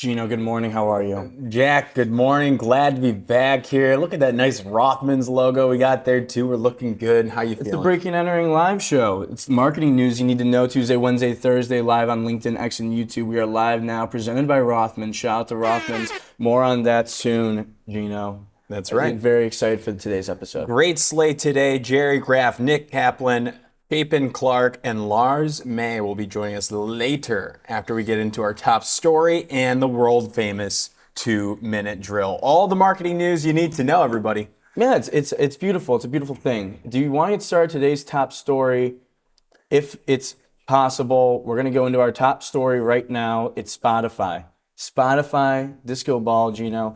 Gino, good morning. How are you? Jack, good morning. Glad to be back here. Look at that nice Rothman's logo we got there too. We're looking good. How you It's the feeling? Breaking and Entering live show. It's marketing news you need to know. Tuesday, Wednesday, Thursday, live on LinkedIn, X, and YouTube. We are live now, presented by Rothman. Shout out to Rothman's. More on that soon, Gino. That's right. I'm very excited for today's episode. Great slate today. Gerry Graf, Nick Kaplan, Chapin Clark, and Larz May will be joining us later after we get into our top story and the world famous 2-minute drill. All the marketing news you need to know, everybody. Yeah, it's beautiful. It's a beautiful thing. Do you want to start today's top story? If it's possible, we're going to go into our top story right now. It's Spotify. Spotify, disco ball, Gino.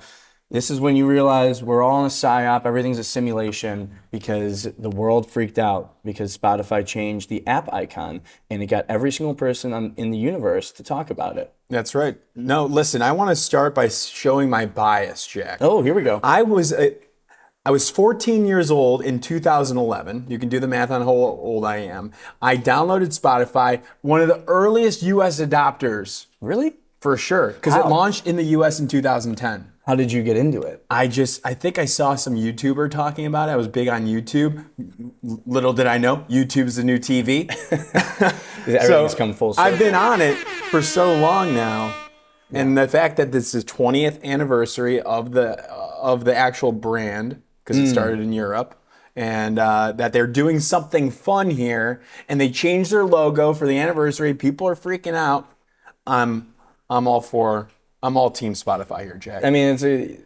This is when you realize we're all in a psyop, everything's a simulation, because the world freaked out because Spotify changed the app icon and it got every single person in the universe to talk about it. That's right. No, listen, I want to start by showing my bias, Jack. Oh, here we go. I was 14 years old in 2011. You can do the math on how old I am. I downloaded Spotify, one of the earliest US adopters. Really? For sure, because it launched in the US in 2010. How did you get into it? I think I saw some YouTuber talking about it. I was big on YouTube. Little did I know, YouTube's the new TV. Everything's come full circle. I've been on it for so long now. Yeah. And the fact that this is 20th anniversary of the actual brand, because it started in Europe, and that they're doing something fun here, and they changed their logo for the anniversary. People are freaking out. I'm all team Spotify here, Jack. I mean,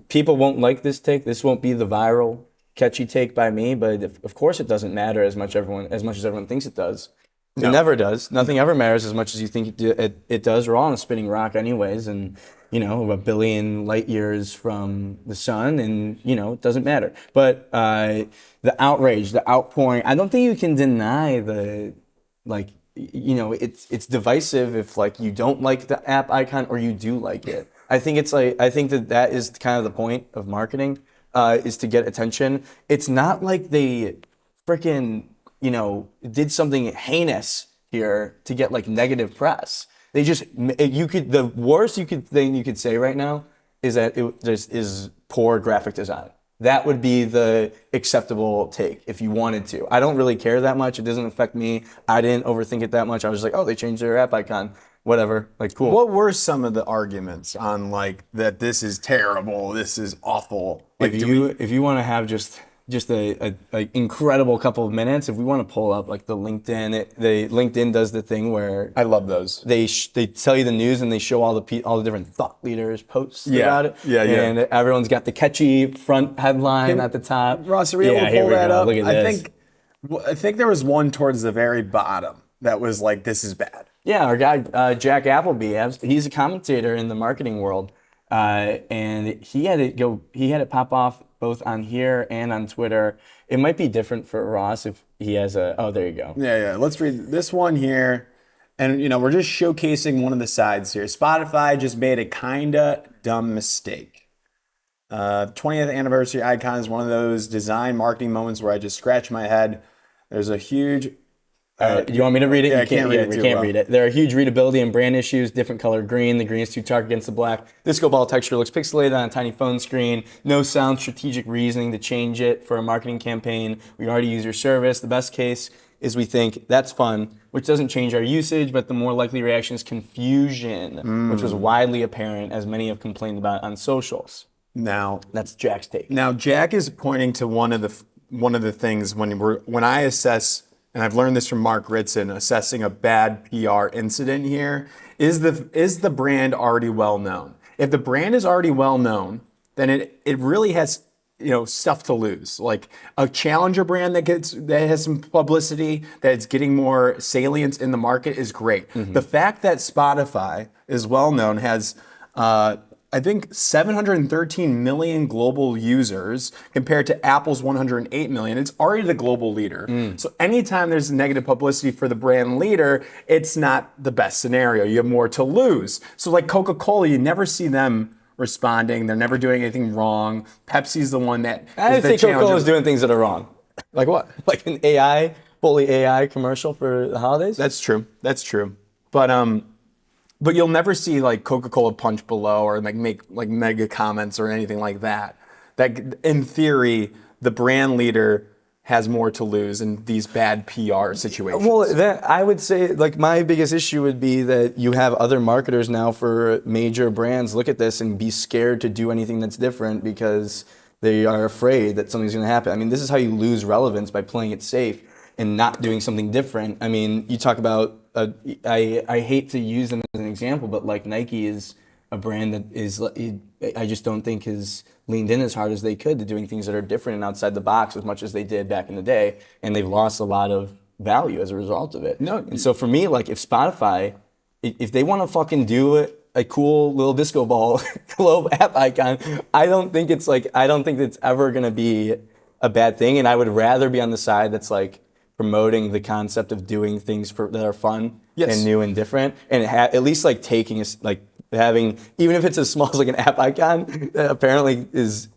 people won't like this take. This won't be the viral, catchy take by me, but of course it doesn't matter as much as everyone thinks it does. It never does. Nothing ever matters as much as you think it does. We're all on a spinning rock anyways, and a billion light years from the sun, and it doesn't matter. But the outrage, the outpouring, I don't think you can deny it's divisive if you don't like the app icon or you do like it. I think that is kind of the point of marketing, is to get attention. It's not like they freaking, did something heinous here to get negative press. They just, the worst thing you could say right now is that it just is poor graphic design. That would be the acceptable take if you wanted to. I don't really care that much. It doesn't affect me. I didn't overthink it that much. I was just like, oh, they changed their app icon. Whatever. Cool. What were some of the arguments on that this is terrible, this is awful? If you want to have just a incredible couple of minutes, if we want to pull up the LinkedIn, LinkedIn does the thing where I love those. They tell you the news and they show all the different thought leaders posts about it. Yeah. And everyone's got the catchy front headline at the top. Ross, are we able to pull that up? Look at this. I think there was one towards the very bottom that was this is bad. Yeah, our guy Jack Appleby, he's a commentator in the marketing world, and he had it pop off both on here and on Twitter. It might be different for Ross if he has there you go. Yeah. Let's read this one here. And, we're just showcasing one of the sides here. Spotify just made a kinda dumb mistake. 20th anniversary icon is one of those design marketing moments where I just scratch my head. There's a huge... Do you want me to read it? Yeah, I can't read it. We can't read it. There are huge readability and brand issues. Different color green. The green is too dark against the black. Disco ball texture looks pixelated on a tiny phone screen. No sound strategic reasoning to change it for a marketing campaign. We already use your service. The best case is we think that's fun, which doesn't change our usage, but the more likely reaction is confusion, which was widely apparent, as many have complained about on socials. Now that's Jack's take. Now Jack is pointing to one of the things when I assess. And I've learned this from Mark Ritson, assessing a bad PR incident here, is the brand already well known? If the brand is already well known, then it really has stuff to lose. Like a challenger brand that has some publicity, that's getting more salience in the market is great. Mm-hmm. The fact that Spotify is well known, has I think 713 million global users compared to Apple's 108 million. It's already the global leader. So anytime there's negative publicity for the brand leader, it's not the best scenario. You have more to lose. So like Coca-Cola, you never see them responding. They're never doing anything wrong. Pepsi's the one that I think Coca-Cola's doing things that are wrong. Like what? Like an fully AI commercial for the holidays? That's true. But but you'll never see like Coca-Cola punch below or like make like mega comments or anything like that. That in theory, the brand leader has more to lose in these bad PR situations. Well, I would say, like, my biggest issue would be that you have other marketers now for major brands look at this and be scared to do anything that's different because they are afraid that something's going to happen. I mean, this is how you lose relevance, by playing it safe and not doing something different. I mean, you talk about, I hate to use them as an example, but like Nike is a brand that is, I just don't think has leaned in as hard as they could to doing things that are different and outside the box as much as they did back in the day, and they've lost a lot of value as a result of it. No. And so for me, like, if Spotify, if they want to fucking do a cool little disco ball globe app icon, I don't think it's ever gonna be a bad thing, and I would rather be on the side that's like promoting the concept of doing things that are fun and new and different, and at least like taking us like having, even if it's as small as like an app icon that apparently is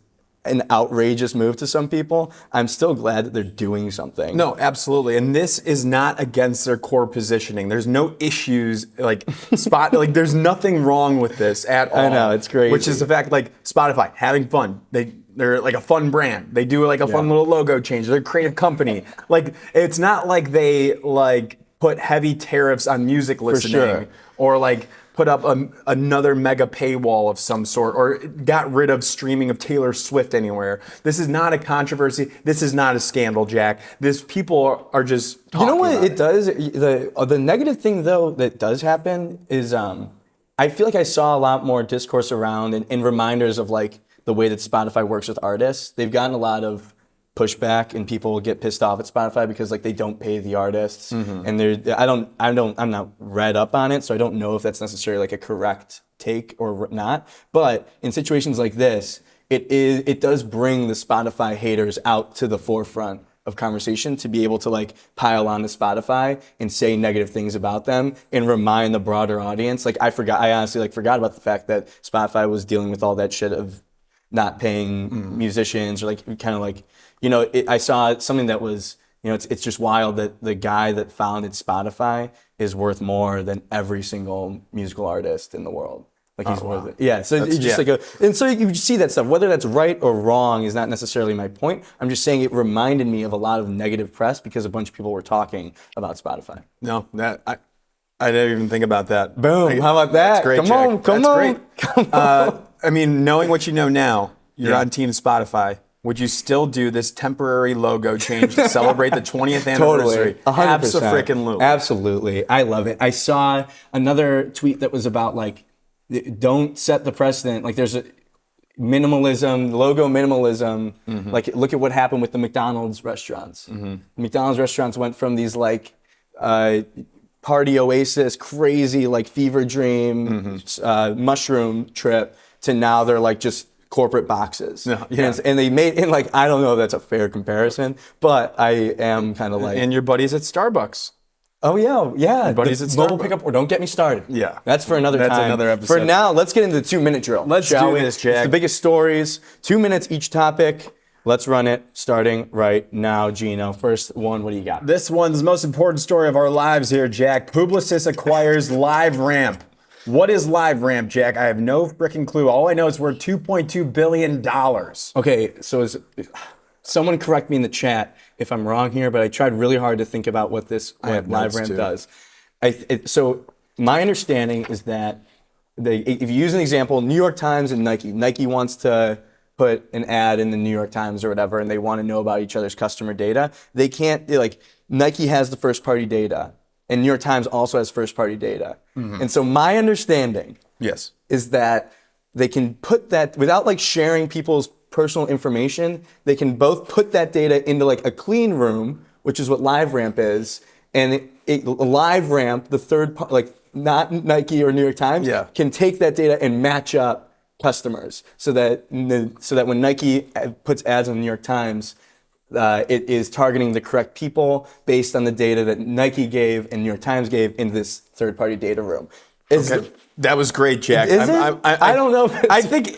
an outrageous move to some people, I'm still glad that they're doing something. No, absolutely. And this is not against their core positioning. There's no issues, like like there's nothing wrong with this at all. I know, it's crazy. Which is the fact, like, Spotify having fun. They're like a fun brand. They do like a fun little logo change. They're a creative company. Like, it's not like they like put heavy tariffs on music listening or like put up another mega paywall of some sort, or got rid of streaming of Taylor Swift anywhere. This is not a controversy. This is not a scandal, Jack. People are just talking. You know what it does? The negative thing, though, that does happen is I feel like I saw a lot more discourse around and reminders of like the way that Spotify works with artists. They've gotten a lot of pushback, and people get pissed off at Spotify because like they don't pay the artists, and I'm not read up on it, so I don't know if that's necessarily like a correct take or not. But in situations like this, it does bring the Spotify haters out to the forefront of conversation to be able to like pile on to Spotify and say negative things about them and remind the broader audience. Like I honestly like forgot about the fact that Spotify was dealing with all that shit of not paying musicians, or like kind of like, you know, I saw something that was, you know, it's just wild that the guy that founded Spotify is worth more than every single musical artist in the world. Like he's worth it. Yeah. So it's just and so you see that stuff. Whether that's right or wrong is not necessarily my point. I'm just saying it reminded me of a lot of negative press because a bunch of people were talking about Spotify. No, I didn't even think about that. Boom. How about that? That's great, Come Jack. on. Come on. I mean, knowing what you know now, you're on Team Spotify. Would you still do this temporary logo change to celebrate the 20th anniversary? Totally. 100%. Abso-freaking-lutely. Absolutely. I love it. I saw another tweet that was about like, don't set the precedent. Like there's a minimalism, logo minimalism. Like look at what happened with the McDonald's restaurants. McDonald's restaurants went from these like party oasis, crazy like fever dream, mushroom trip to now they're like just corporate boxes. And they made, and like, I don't know if that's a fair comparison, but I am kind of like. And your buddies at Starbucks. Oh yeah. Your buddies at mobile Starbucks. pickup, or don't get me started. Yeah. That's for another time. That's another episode. For now, let's get into the 2-minute drill. Let's shall do we? this, Jack. It's the biggest stories, 2 minutes each topic. Let's run it, starting right now, Gino. First one, what do you got? This one's the most important story of our lives here, Jack. Publicis acquires LiveRamp. What is LiveRamp, Jack? I have no freaking clue. All I know is we're $2.2 billion. Okay, so someone correct me in the chat if I'm wrong here, but I tried really hard to think about what LiveRamp does. So my understanding is that if you use an example, New York Times and Nike wants to put an ad in the New York Times or whatever, and they want to know about each other's customer data. They can't, like, Nike has the first party data, and New York Times also has first party data. And so my understanding is that they can put that, without like sharing people's personal information, they can both put that data into like a clean room, which is what LiveRamp is, and LiveRamp, the third part, like not Nike or New York Times, can take that data and match up customers so that when Nike puts ads on the New York Times, it is targeting the correct people based on the data that Nike gave and New York Times gave in this third-party data room. That was great, Jack. Is it? I don't know if it's- I think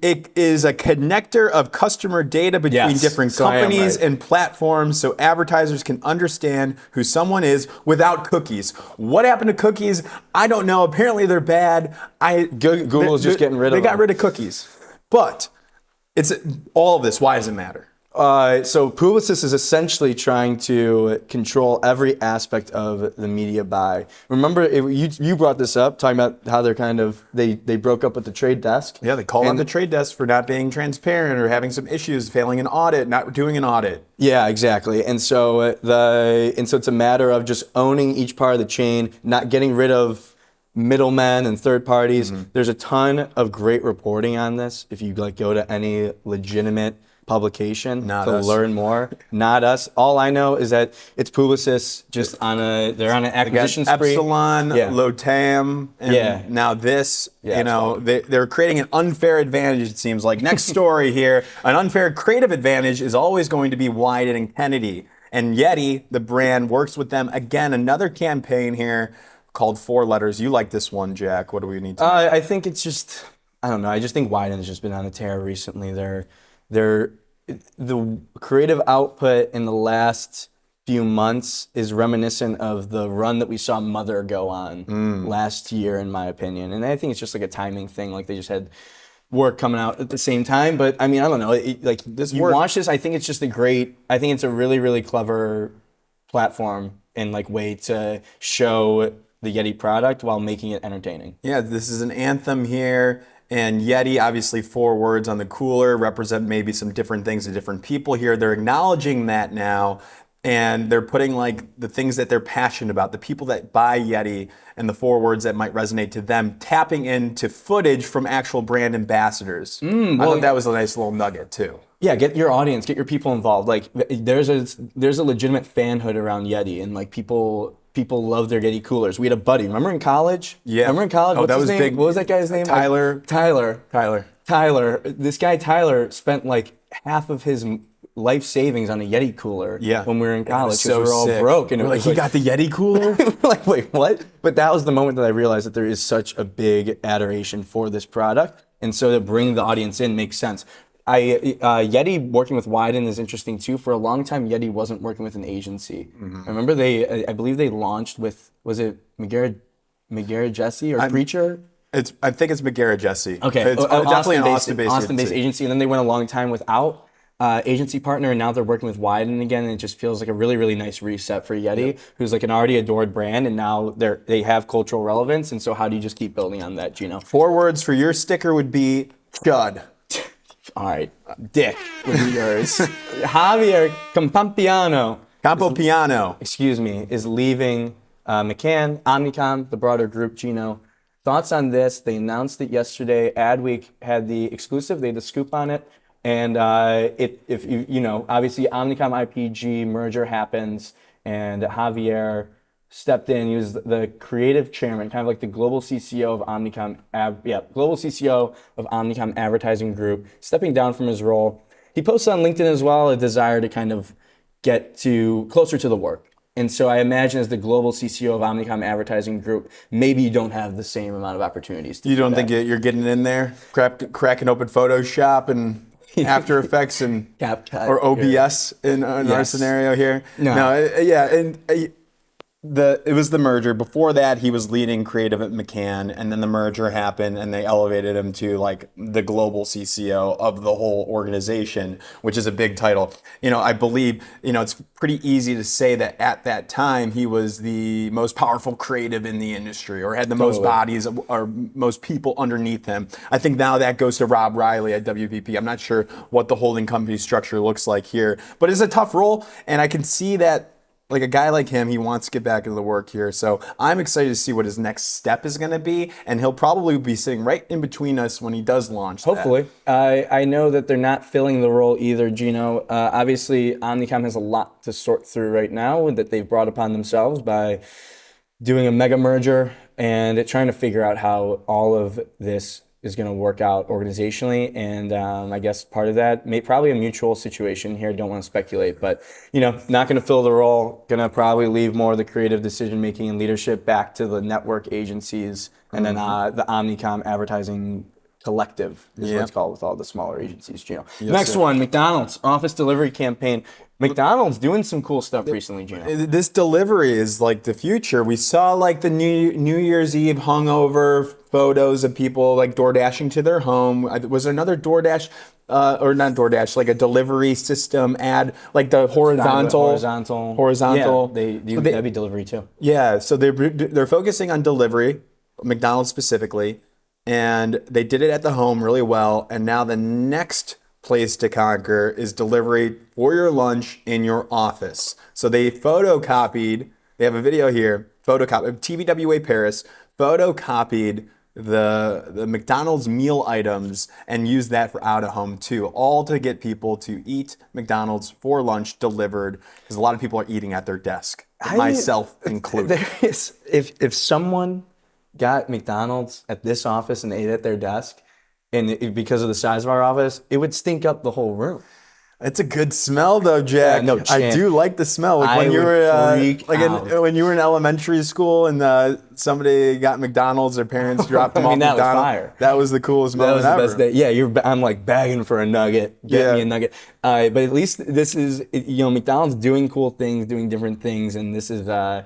it is a connector of customer data between Yes, different so I am companies right. and platforms so advertisers can understand who someone is without cookies. What happened to cookies? I don't know. Apparently they're bad. Google's just getting rid of They got them. rid of cookies. But it's all of this. Why does it matter? So Publicis is essentially trying to control every aspect of the media buy. Remember, you brought this up, talking about how they broke up with the trade desk. Yeah, they called on the trade desk for not being transparent or having some issues, failing an audit, not doing an audit. Yeah, exactly. And so it's a matter of just owning each part of the chain, not getting rid of middlemen and third parties. There's a ton of great reporting on this. If you go to any legitimate publication Not to us. learn more. Not us. All I know is that it's Publicis just they're on an acquisition spree. Epsilon, Lotam, and now this. Yeah, they're creating an unfair advantage, it seems like. Next story here. An unfair creative advantage is always going to be Wyden and Kennedy. And Yeti, the brand, works with them. Again, another campaign here called 4 Letters. You like this one, Jack. What do we need to I think it's just, I don't know. I just think Wyden has just been on a tear recently. The creative output in the last few months is reminiscent of the run that we saw Mother go on last year, in my opinion. And I think it's just like a timing thing. Like they just had work coming out at the same time. But I mean, I don't know. Watch this. I think it's just I think it's a really, really clever platform and way to show the Yeti product while making it entertaining. Yeah, this is an anthem here. And Yeti, obviously 4 words on the cooler, represent maybe some different things to different people here. They're acknowledging that now, and they're putting the things that they're passionate about, the people that buy Yeti, and the 4 words that might resonate to them, tapping into footage from actual brand ambassadors. I thought that was a nice little nugget too. Yeah, get your audience, get your people involved. There's a legitimate fanhood around Yeti, and people love their Yeti coolers. We had a buddy. Remember in college? Yeah. Remember in college? Oh, What's that his was name? big. What was that guy's name? Tyler. Tyler. This guy Tyler spent half of his life savings on a Yeti cooler. Yeah. When we were in college, so we were all sick. broke, and it We're was he got the Yeti cooler. wait, what? But that was the moment that I realized that there is such a big adoration for this product, and so to bring the audience in makes sense. Yeti working with Wyden is interesting too. For a long time, Yeti wasn't working with an agency. I remember I believe they launched with, was it McGarrett Jesse or Preacher? I think it's McGarrett Jesse. Okay, It's definitely an Austin-based agency. And then they went a long time without agency partner, and now they're working with Wyden again, and it just feels like a really, really nice reset for Yeti, who's an already adored brand, and now they have cultural relevance. And so how do you just keep building on that, Gino? 4 words for your sticker would be chud. All right, Dick would be yours. Javier Campopiano. excuse me, is leaving McCann, Omnicom, the broader group. Gino, thoughts on this? They announced it yesterday. Adweek had the exclusive. They had the scoop on it. And if you obviously Omnicom IPG merger happens, and Javier stepped in. He was the creative chairman, kind of like the global CCO of Omnicom. Global CCO of Omnicom Advertising Group, stepping down from his role. He posted on LinkedIn as well a desire to kind of get closer to the work. And so I imagine as the global CCO of Omnicom Advertising Group, maybe you don't have the same amount of opportunities. You don't think you're getting in there, cracking open Photoshop and After Effects and or OBS in our scenario here? It was the merger. Before that, he was leading creative at McCann, and then the merger happened, and they elevated him to the global CCO of the whole organization, which is a big title. I believe, it's pretty easy to say that at that time he was the most powerful creative in the industry, or had the most bodies or most people underneath him. I think now that goes to Rob Riley at WPP. I'm not sure what the holding company structure looks like here, but it's a tough role, and I can see that. A guy like him, he wants to get back into the work here. So I'm excited to see what his next step is going to be. And he'll probably be sitting right in between us when he does launch Hopefully. I know that they're not filling the role either, Gino. Obviously, Omnicom has a lot to sort through right now that they've brought upon themselves by doing a mega merger and trying to figure out how all of this is going to work out organizationally, and I guess part of that probably a mutual situation here. Don't want to speculate, but not going to fill the role. Going to probably leave more of the creative decision making and leadership back to the network agencies, and then the Omnicom advertising collective is what it's called with all the smaller agencies. Next one, McDonald's office delivery campaign. McDonald's doing some cool stuff recently, Gino. This delivery is like the future. We saw like the New Year's Eve hungover photos of people like door dashing to their home. Was there another DoorDash, or not DoorDash, like a delivery system ad, like the horizontal. Yeah, that'd be delivery too. Yeah, so they're focusing on delivery, McDonald's specifically, and they did it at the home really well. And now the next place to conquer is delivery for your lunch in your office. So they photocopied, they have a video here, TBWA Paris, photocopied the McDonald's meal items and used that for out of home too, all to get people to eat McDonald's for lunch delivered, because a lot of people are eating at their desk, myself included. If someone got McDonald's at this office and ate at their desk, and because of the size of our office, it would stink up the whole room. It's a good smell though, Jack. No chance. I do like the smell. Like when you were when you were in elementary school and somebody got McDonald's, their parents dropped them off that McDonald's. Was fire. That was the coolest moment ever. That was the best day. Yeah, I'm like begging for a nugget. Get me a nugget. But at least this is, McDonald's doing cool things, doing different things, and this is. I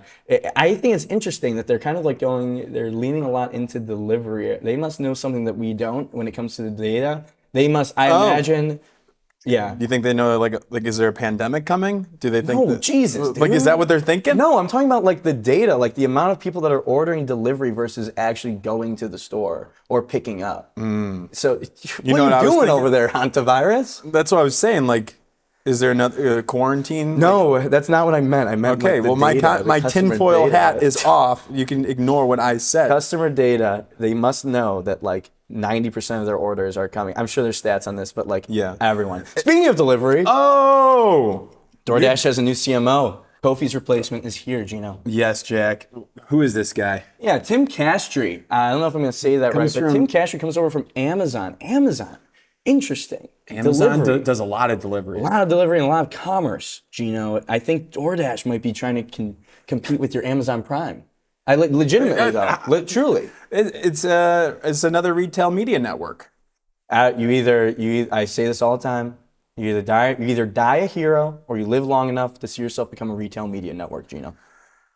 think it's interesting that they're kind of like they're leaning a lot into delivery. They must know something that we don't when it comes to the data. They must. I imagine. Yeah. Do you think they know, like, is there a pandemic coming? Do they think? No, Jesus, dude. Like, is that what they're thinking? No, I'm talking about like the data, like the amount of people that are ordering delivery versus actually going to the store or picking up. So, what are you doing over there, hantavirus? That's what I was saying. Like, is there another quarantine? No, that's not what I meant. I meant okay. My tinfoil hat is off. You can ignore what I said. Customer data. They must know that like 90% of their orders are coming. I'm sure there's stats on this, but everyone. Speaking of delivery, DoorDash has a new CMO. Kofi's replacement is here, Gino. Yes, Jack. Who is this guy? Yeah, Tim Castry. I don't know if I'm going to say that right, but Tim Castry comes over from Amazon. Interesting. Amazon does a lot of delivery. A lot of delivery and a lot of commerce, Gino. I think DoorDash might be trying to compete with your Amazon Prime. Legitimately though, truly. It's another retail media network. I say this all the time. You either die a hero or you live long enough to see yourself become a retail media network, Gino.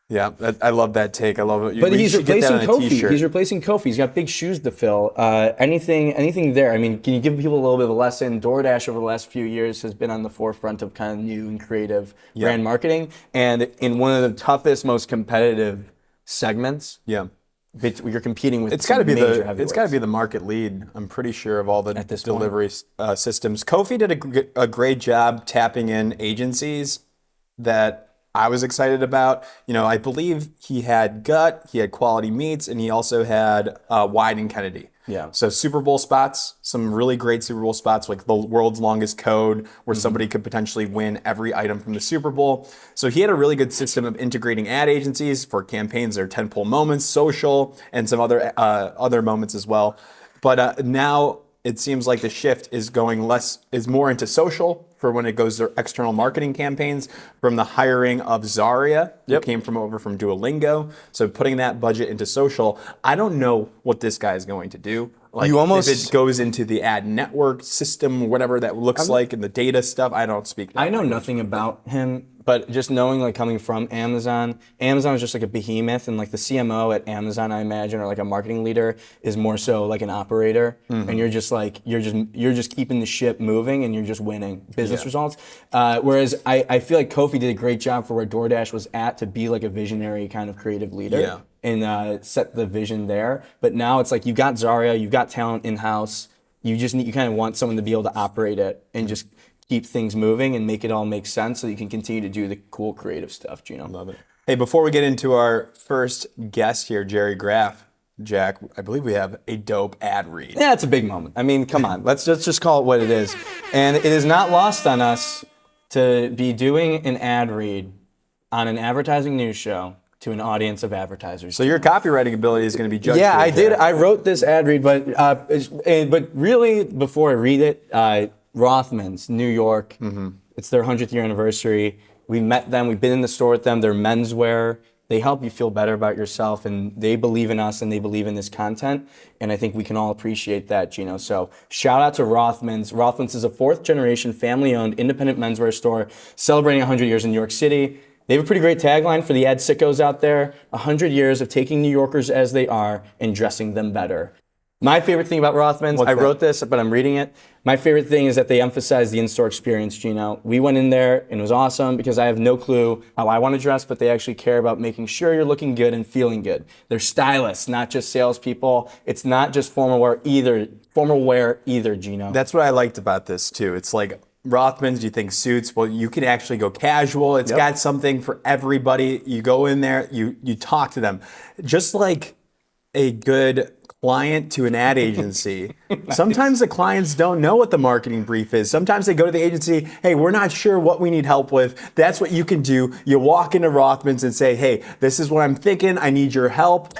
Yeah, I love that take. I love it. But he's replacing Kofi. He's replacing Kofi. He's got big shoes to fill. Anything there? I mean, can you give people a little bit of a lesson? DoorDash over the last few years has been on the forefront of kind of new and creative brand marketing, and in one of the toughest, most competitive segments. Yeah. You're competing with it's got to be the market lead. I'm pretty sure of all the delivery systems. Kofi did a great job tapping in agencies that I was excited about. I believe he had Gut, he had Quality Meats, and he also had Wide and Kennedy. Yeah. So Super Bowl spots, some really great Super Bowl spots, like the world's longest code, where somebody could potentially win every item from the Super Bowl. So he had a really good system of integrating ad agencies for campaigns, their tentpole moments, social, and some other moments as well. But now it seems like the shift is more into social for when it goes to external marketing campaigns, from the hiring of Zarya, who came over from Duolingo. So putting that budget into social. I don't know what this guy is going to do. Like, if it goes into the ad network system, whatever that looks like, and the data stuff, I don't speak that I know nothing about him, but just knowing, like, coming from Amazon is just like a behemoth, and like the CMO at Amazon, I imagine, or like a marketing leader, is more so like an operator, and you're just keeping the ship moving, and you're just winning business results. Whereas I feel like Kofi did a great job for where DoorDash was at, to be like a visionary kind of creative leader. Yeah. And set the vision there. But now it's like you got Zarya, you've got talent in-house. You kind of want someone to be able to operate it and just keep things moving and make it all make sense so you can continue to do the cool creative stuff, Gino. Love it. Hey, before we get into our first guest here, Gerry Graf, Jack, I believe we have a dope ad read. Yeah, it's a big moment. I mean, come on. Let's just call it what it is. And it is not lost on us to be doing an ad read on an advertising news show to an audience of advertisers. So your copywriting ability is going to be judged. Yeah, right I did. there. I wrote this ad read, but really, before I read it, Rothman's, New York. It's their 100th year anniversary. We met them. We've been in the store with them. They're menswear. They help you feel better about yourself, and they believe in us, and they believe in this content. And I think we can all appreciate that, Gino. So shout out to Rothman's. Rothman's is a 4th-generation, family-owned, independent menswear store celebrating 100 years in New York City. They have a pretty great tagline for the ad sickos out there: 100 years of taking New Yorkers as they are and dressing them better. My favorite thing about Rothman's, I wrote this, but I'm reading it. My favorite thing is that they emphasize the in-store experience, Gino. We went in there and it was awesome because I have no clue how I want to dress, but they actually care about making sure you're looking good and feeling good. They're stylists, not just salespeople. It's not just formal wear either, Gino. That's what I liked about this too. It's like Rothman's, you think suits, well, you can actually go casual. It's got something for everybody. You go in there, you talk to them. Just like a good client to an ad agency. Sometimes the clients don't know what the marketing brief is. Sometimes they go to the agency, hey, we're not sure what we need help with. That's what you can do. You walk into Rothman's and say, hey, this is what I'm thinking. I need your help.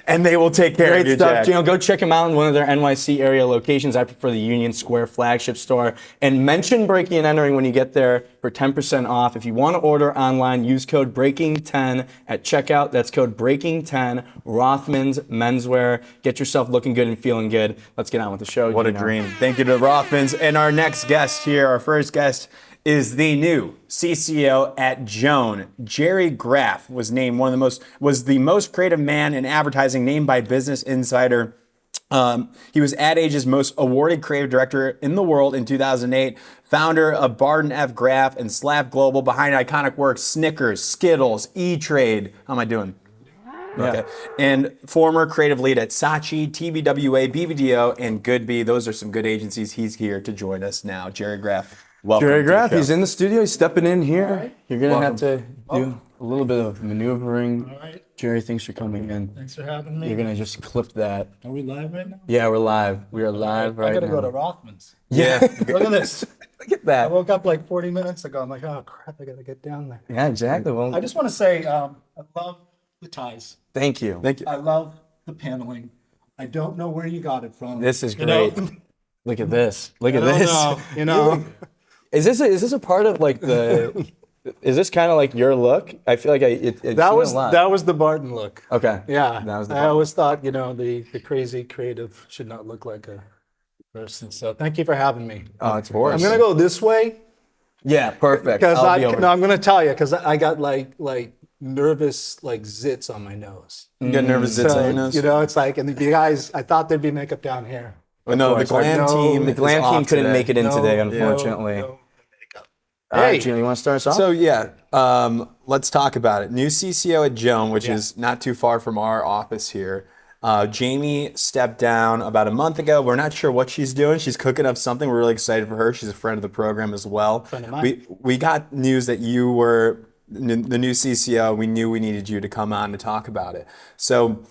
And they will take care of you, stuff, Jack. Gino. Go check them out in one of their NYC area locations. I prefer the Union Square flagship store. And mention Breaking and Entering when you get there for 10% off. If you want to order online, use code BREAKING10 at checkout. That's code BREAKING10. Rothman's Menswear. Get yourself looking good and feeling good. Let's get on with the show. What a dream. Thank you to Rothman's. And our next guest here, our first guest, is the new CCO at Joan. Gerry Graf was named was the most creative man in advertising, named by Business Insider. He was Ad Age's most awarded creative director in the world in 2008, founder of Barton F, Graf and Slap Global, behind iconic works Snickers, Skittles, E-Trade. How am I doing? Yeah. Okay. And former creative lead at Saatchi, TBWA, BBDO, and Goodby. Those are some good agencies. He's here to join us now. Gerry Graf. Welcome. Gerry to the Graf, show. he's in the studio. He's stepping in here. right. You're going to have Welcome. to do a little bit of maneuvering. All right. Gerry, thanks for coming in. Thanks for having me. You're going to just clip that. Are we live right now? Yeah, we're live. We are live right I gotta now. go to Rothman's. Yeah. Look at this. Look at I that. woke up like 40 minutes ago. I'm like, oh crap, I gotta get down there. Yeah, exactly. Well, I just want to say, I love the ties. thank you. Thank you. I love the paneling. I don't know where you got it from. This is You know? great. Look at this. Look at I don't this. know, you know. Is this a part of like the? Is this kind of like your look? I feel like it's That seen a was lot. that was the Barton look. Okay. Yeah, That was the I always thought, the crazy creative should not look like a person. So thank you for having me. Oh, it's course. I'm gonna go this way. Yeah, perfect. Because I'll be over. I'm gonna tell you, because I got like nervous like zits on my nose. You got nervous zits on your nose? It's like, and the guys, I thought there'd be makeup down here. Well, no, the glam team. The glam team couldn't make it in today, No, unfortunately. no makeup. All right, Hey. Gino, you want to start us off? So yeah, let's talk about it. New CCO at Joan, which is not too far from our office here. Jamie stepped down about a month ago. We're not sure what she's doing. She's cooking up something. We're really excited for her. She's a friend of the program as well. Friend of mine. We got news that you were the new CCO. We knew we needed you to come on to talk about it. So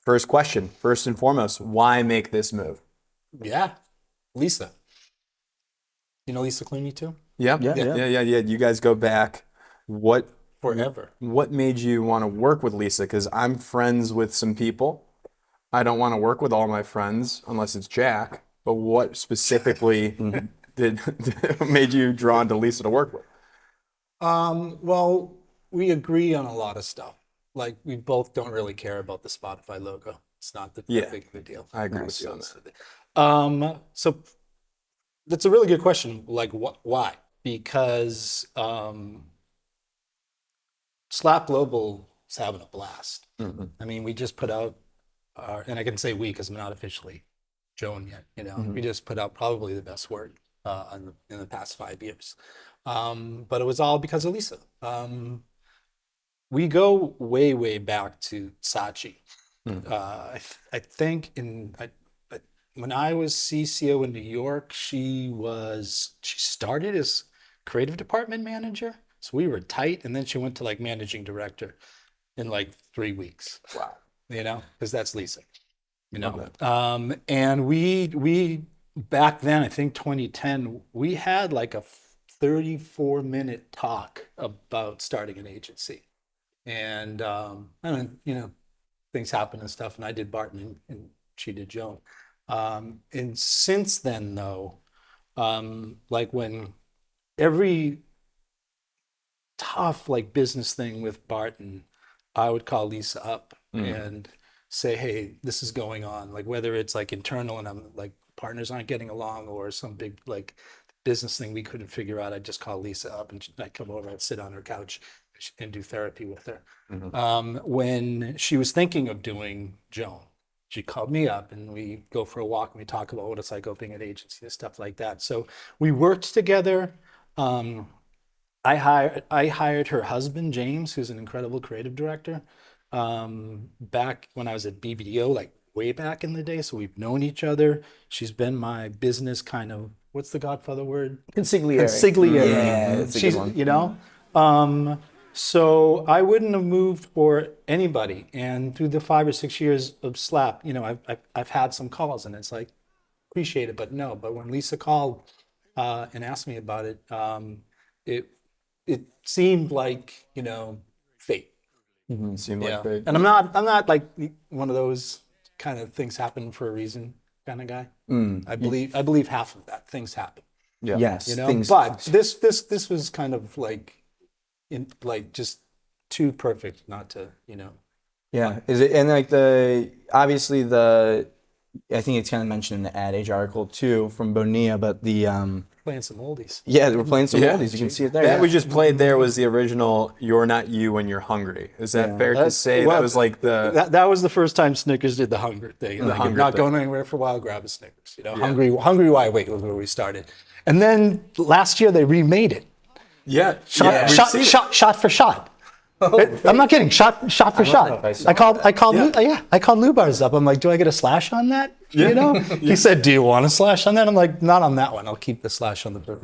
first question, first and foremost, why make this move? Yeah, Lisa. You know Lisa Clooney too? Yeah. Yeah. You guys go back. What Forever. made you want to work with Lisa? Because I'm friends with some people. I don't want to work with all my friends unless it's Jack. But what specifically made you drawn to Lisa to work with? Well, we agree on a lot of stuff. Like, we both don't really care about the Spotify logo. It's not that big of a deal. I agree with you on that. So that's a really good question. Like, why? Because Slap Global is having a blast. I mean, we just put out, and I can say we because I'm not officially Joan yet. We just put out probably the best work in the past 5 years. But it was all because of Lisa. We go way, way back to Saatchi. I think when I was CCO in New York, she started as creative department manager. So we were tight, and then she went to like managing director in like 3 weeks. Wow. Because that's Lisa. And we back then, I think 2010, we had like a 34-minute talk about starting an agency. And I mean, things happen and stuff. And I did Barton, and she did Joan. And since then, though, like when every tough like business thing with Barton, I would call Lisa up and say, hey, this is going on. Like whether it's like internal and I'm like partners aren't getting along, or some big like business thing we couldn't figure out, I'd just call Lisa up and I'd come over, I'd sit on her couch and do therapy with her. When she was thinking of doing Joan, she called me up and we go for a walk and we talk about what it's like opening an agency and stuff like that. So we worked together. I hired her husband, James, who's an incredible creative director, back when I was at BBDO, like way back in the day. So we've known each other. She's been my business kind of, what's the Godfather word? Consigliere. Consigliere. Yeah, that's a good one. You know? So I wouldn't have moved for anybody. And through the 5 or 6 years of Slap, I've had some calls and it's like, appreciate it, but no. But when Lisa called and asked me about it, it seemed like, fate. Seemed like fate. And I'm not like one of those kind of things happen for a reason kind of guy. I believe half of that things happen. Yeah. Yes. But this was kind of like just too perfect not to, Yeah. Is it, and like obviously I think it's kind of mentioned in the Ad Age article too from Bonilla, but playing some oldies. yeah, we're playing some oldies. You can see it there. That we just played there was the original "You're Not You When You're Hungry." Is that fair to say? Well, that was like that was the first time Snickers did the hunger thing. Like, hunger not thing. going anywhere for a while, grab a Snickers. Hungry why wait was where we started. And then last year they remade it. yeah, Shot for shot. I'm not kidding. Shot for shot. I called Lou Bars up. I'm like, do I get a slash on that? He said, do you want a slash on that? I'm like, not on that one. I'll keep the slash on the burger.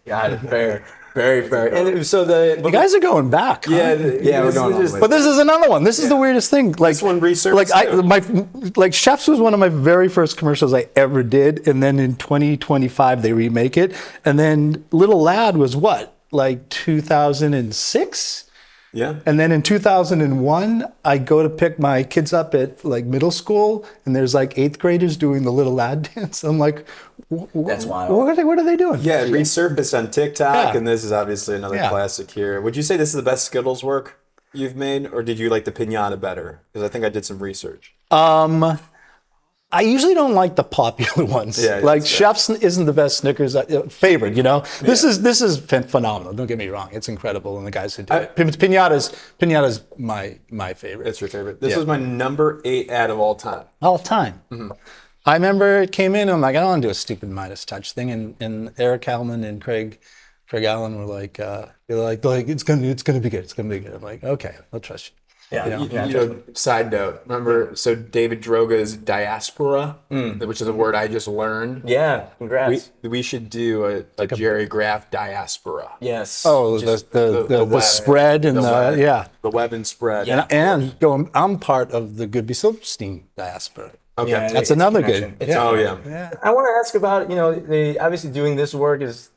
Got it. Fair. Very fair. And so You guys are going back. Huh? we're going on. But this is another one. This is the weirdest thing. Like This one resurfaced like Chefs was one of my very first commercials I ever did, and then in 2025 they remake it, and then Little Lad was what, like 2006. yeah. And then in 2001, I go to pick my kids up at like middle school, and there's like 8th graders doing the Little Lad dance. I'm like, That's wild. What are they doing? Yeah, it resurfaced on TikTok, Yeah. and this is obviously another classic here. Would you say this is the best Skittles work you've made, or did you like the pinata better? Because I think I did some research. I usually don't like the popular ones. Yeah, like that's Chef's isn't the best Snickers favorite. This is phenomenal. Don't get me wrong; it's incredible, and the guys who do it. Pinata's my favorite. It's your favorite. This was my number 8 ad of all time. All time. I remember it came in. I'm like, I don't want to do a stupid Midas Touch thing, and Eric Hellman and Craig Allen were like, it's gonna be good. It's gonna be good. I'm like, okay, I'll trust you. Side note, remember, so David Droga's diaspora, which is a word I just learned. Yeah, congrats. We should do a Gerry Graf diaspora. Yes. Oh, the web. spread and The web and spread. and I'm part of the Goodby Silverstein diaspora. Okay. Yeah, That's it's a another connection. good. It's Oh, yeah. I want to ask about, obviously doing this work it's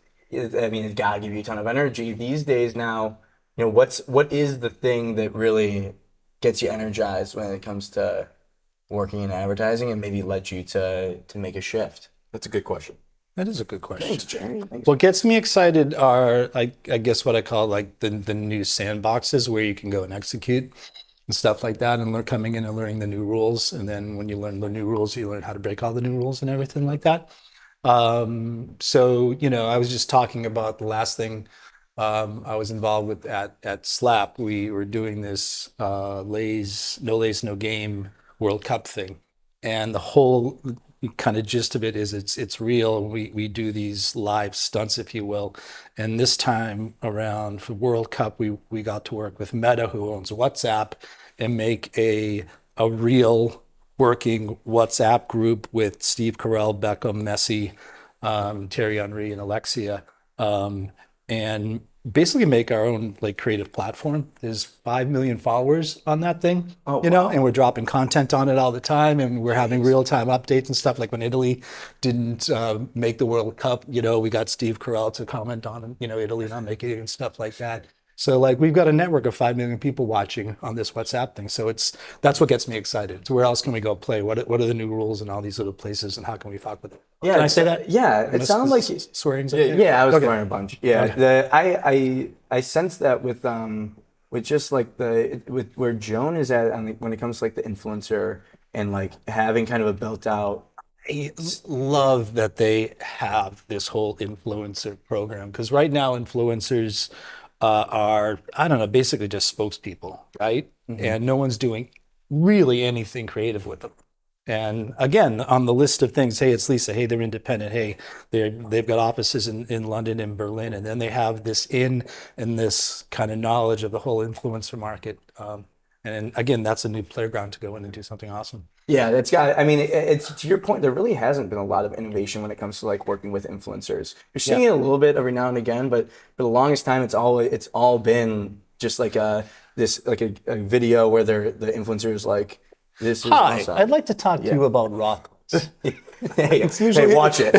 got to give you a ton of energy these days now. What is the thing that really gets you energized when it comes to working in advertising and maybe led you to make a shift? That's a good question. That is a good question. Thanks, Jerry. What gets me excited are, I guess, what I call like the new sandboxes where you can go and execute and stuff like that, and coming in and learning the new rules. And then when you learn the new rules, you learn how to break all the new rules and everything like that. So, I was just talking about the last thing I was involved with at Slap. We were doing this Lays No Game World Cup thing. And the whole kind of gist of it is it's real. We do these live stunts, if you will. And this time around for World Cup, we got to work with Meta, who owns WhatsApp, and make a real working WhatsApp group with Steve Carell, Beckham, Messi, Thierry Henry, and Alexia, and basically make our own like creative platform. There's 5 million followers on that thing, and we're dropping content on it all the time, and we're having real-time updates and stuff. Like when Italy didn't make the World Cup, we got Steve Carell to comment on, Italy not making it and stuff like that. So like we've got a network of 5 million people watching on this WhatsApp thing. So that's what gets me excited. So where else can we go play? What are the new rules in all these little places, and how can we talk with them? Yeah, Can I say that? Yeah, it sounds like swearing's okay? yeah, I was Okay. swearing a bunch. Yeah, I sense that with just like with where Joan is at when it comes to like the influencer and like having kind of a built out. I love that they have this whole influencer program, because right now influencers are, I don't know, basically just spokespeople, right? And no one's doing really anything creative with them. And again, on the list of things, hey, it's Lisa. Hey, they're independent. Hey, they've got offices in London and Berlin, and then they have this and this kind of knowledge of the whole influencer market. And again, that's a new playground to go in and do something awesome. Yeah, that's got. I mean, it's to your point. There really hasn't been a lot of innovation when it comes to like working with influencers. You're seeing it a little bit every now and again, but for the longest time, it's all been just like a video where the influencer is like, "This is Hi, awesome." I'd like to talk to you about Rockles. Hey, watch it.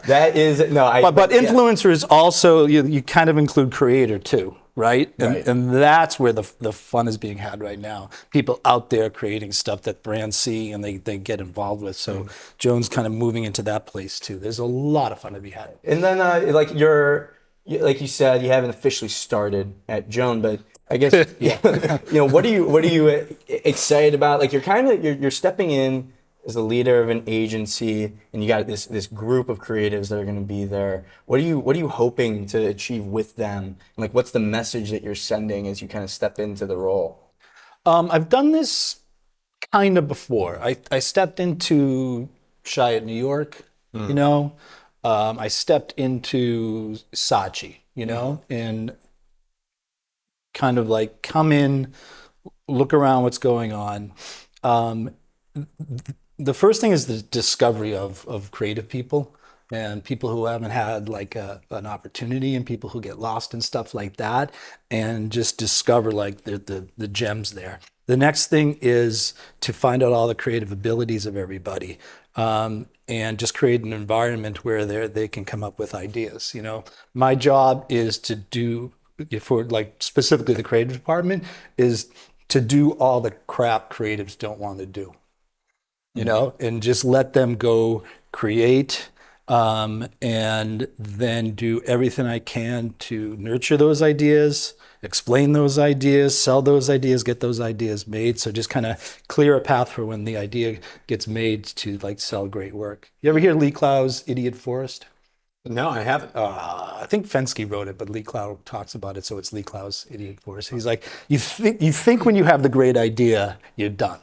That is no. But influencers also, you kind of include creator too, right? And that's where the fun is being had right now. People out there creating stuff that brands see and they get involved with. So Joan's kind of moving into that place too. There's a lot of fun to be had. And then like you said, you haven't officially started at Joan, but I guess what are you excited about? Like you're stepping in as the leader of an agency, and you got this group of creatives that are going to be there. What are you hoping to achieve with them? And like, what's the message that you're sending as you kind of step into the role? I've done this kind of before. I stepped into Shy at New York, you know. I stepped into Saatchi, you know, and kind of like come in, look around what's going on. The first thing is the discovery of creative people and people who haven't had like an opportunity, and people who get lost and stuff like that, and just discover like the gems there. The next thing is to find out all the creative abilities of everybody, and just create an environment where they can come up with ideas. You know, my job is to do, for like specifically the creative department, is to do all the crap creatives don't want to do. You know, and just let them go create, and then do everything I can to nurture those ideas, explain those ideas, sell those ideas, get those ideas made. So just kind of clear a path for when the idea gets made to like sell great work. You ever hear Lee Clow's Idiot Forest? No, I haven't. I think Fensky wrote it, but Lee Clow talks about it, so it's Lee Clow's Idiot Forest. He's like, you think when you have the great idea, you're done,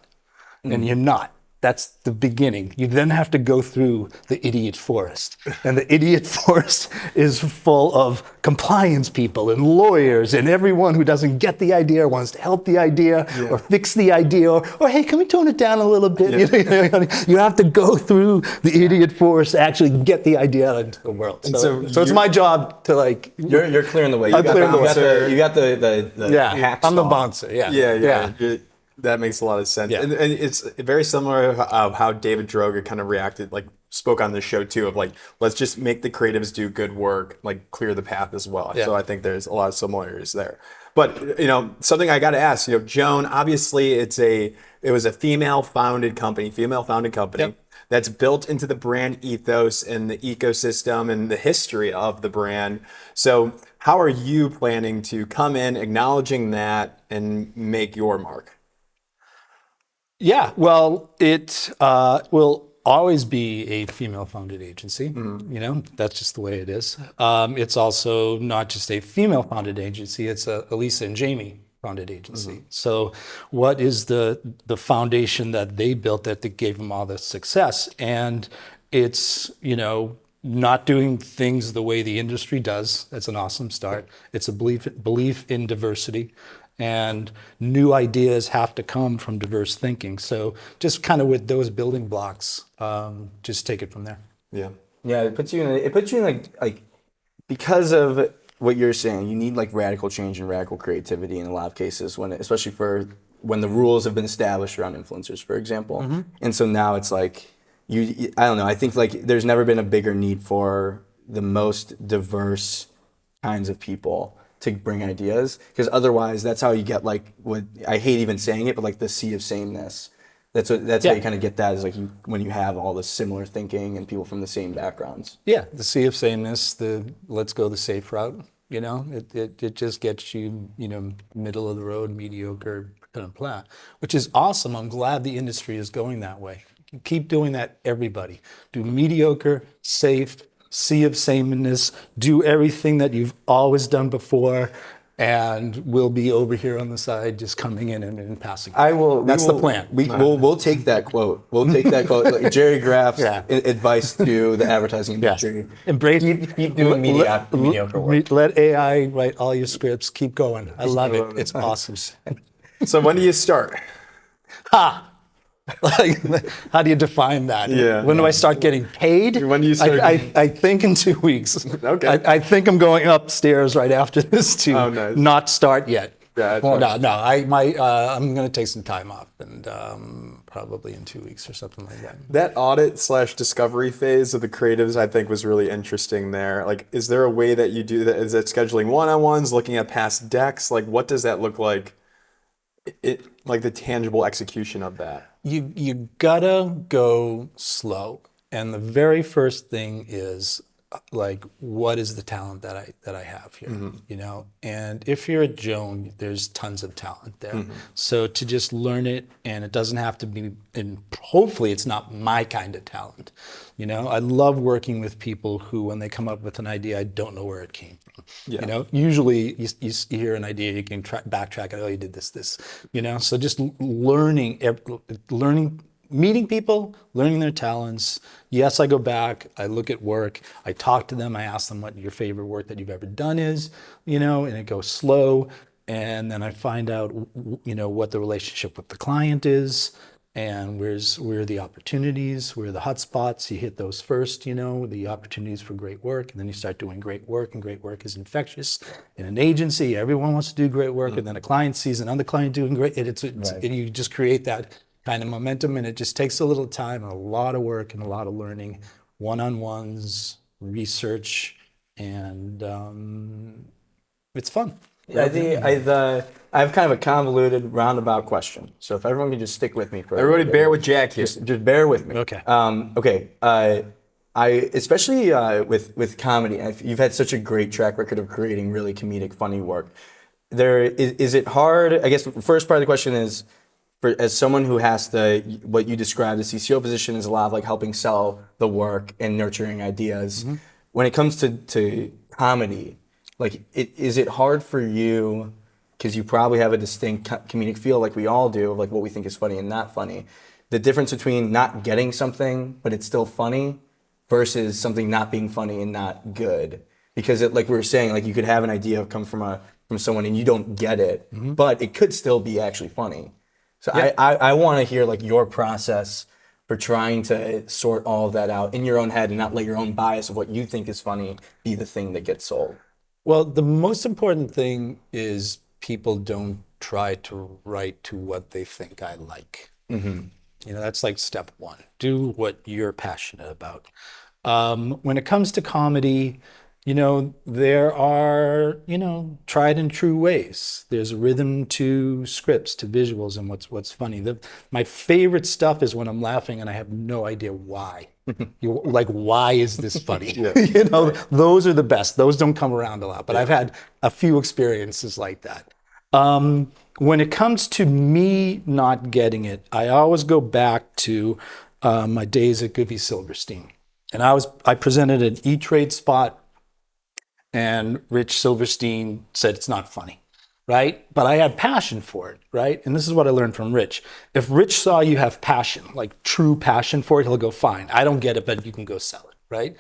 and you're not. That's the beginning. You then have to go through the idiot forest. And the idiot forest is full of compliance people and lawyers and everyone who doesn't get the idea or wants to help the idea or fix the idea or hey, can we tone it down a little bit? You have to go through the idiot forest to actually get the idea out into the world. So it's my job to like... You're clearing the way. I'm clearing the way. You got the hack I'm the saw. bouncer. Yeah. That makes a lot of sense. Yeah. And it's very similar of how David Droga kind of reacted, like spoke on the show too, of like, let's just make the creatives do good work, like clear the path as well. Yeah. So I think there's a lot of similarities there. But, you know, something I got to ask, you know, Joan, obviously it was a female founded company that's built into the brand ethos and the ecosystem and the history of the brand. So how are you planning to come in, acknowledging that, and make your mark? Yeah, well, it will always be a female-founded agency. You know, that's just the way it is. It's also not just a female-founded agency; it's a Lisa and Jamie founded agency. So, what is the foundation that they built that gave them all the success? And it's, you know, not doing things the way the industry does. That's an awesome start. It's a belief in diversity. And new ideas have to come from diverse thinking. So just kind of with those building blocks, just take it from there. Yeah, it puts you in like because of what you're saying, you need like radical change and radical creativity in a lot of cases, especially for when the rules have been established around influencers, for example. And so now it's like I don't know. I think like there's never been a bigger need for the most diverse kinds of people to bring ideas, because otherwise that's how you get like what I hate even saying it, but like the sea of sameness. That's how you kind of get that, is like when you have all this similar thinking and people from the same backgrounds. Yeah, the sea of sameness, the let's go the safe route. You know, it just gets you, middle of the road, mediocre kind of plan, which is awesome. I'm glad the industry is going that way. Keep doing that, everybody. Do mediocre, safe, sea of sameness, do everything that you've always done before, and we'll be over here on the side just coming in and passing. That's the plan. We'll take that quote. We'll take that quote. Like Gerry Graf's advice to the advertising industry. Embrace. Keep doing mediocre work. Let AI write all your scripts. Keep going. I love it. It's awesome. So when do you start? Like, how do you define that? Yeah. When do I start getting paid? When do you start? I think in 2 weeks. Okay. I think I'm going upstairs right after this to not start yet. Yeah, I'm going to take some time off, and probably in 2 weeks or something like that. That audit/discovery phase of the creatives, I think, was really interesting there. Like, is there a way that you do that? Is it scheduling one-on-ones, looking at past decks? Like, what does that look like? Like the tangible execution of that. You gotta go slow, and the very first thing is like, what is the talent that I have here? And if you're a Joan, there's tons of talent there. So to just learn it, and it doesn't have to be, and hopefully it's not my kind of talent. I love working with people who, when they come up with an idea, I don't know where it came from. Usually you hear an idea, you can backtrack it. Oh, you did this. So just learning, meeting people, learning their talents. Yes, I go back, I look at work, I talk to them, I ask them what your favorite work that you've ever done is, and it goes slow. And then I find out, what the relationship with the client is, and where are the opportunities, where are the hot spots. You hit those first, the opportunities for great work, and then you start doing great work, and great work is infectious. In an agency, everyone wants to do great work, and then a client sees another client doing great, and you just create that kind of momentum, and it just takes a little time and a lot of work and a lot of learning, one-on-ones, research, and it's fun. I think I have kind of a convoluted, roundabout question. So if everyone can just stick with me for Everybody bear with Jack here. just bear with me. Okay. I especially with comedy, you've had such a great track record of creating really comedic, funny work. Is it hard? I guess the first part of the question is, as someone who has what you described, the CCO position is a lot of like helping sell the work and nurturing ideas. When it comes to comedy, like, is it hard for you, because you probably have a distinct comedic feel like we all do, of like what we think is funny and not funny, the difference between not getting something but it's still funny versus something not being funny and not good? Because like we were saying, like, you could have an idea come from someone and you don't get it, but it could still be actually funny. So I want to hear like your process for trying to sort all of that out in your own head and not let your own bias of what you think is funny be the thing that gets sold. Well, the most important thing is people don't try to write to what they think I like. That's like step one. Do what you're passionate about. When it comes to comedy, there are, tried and true ways. There's rhythm to scripts, to visuals, and what's funny. My favorite stuff is when I'm laughing and I have no idea why. Like, why is this funny? Those are the best. Those don't come around a lot, but I've had a few experiences like that. When it comes to me not getting it, I always go back to my days at Goofy Silverstein. And I presented an E-Trade spot, and Rich Silverstein said it's not funny, right? But I had passion for it, right? And this is what I learned from Rich. If Rich saw you have passion, like true passion for it, he'll go, fine, I don't get it, but you can go sell it, right?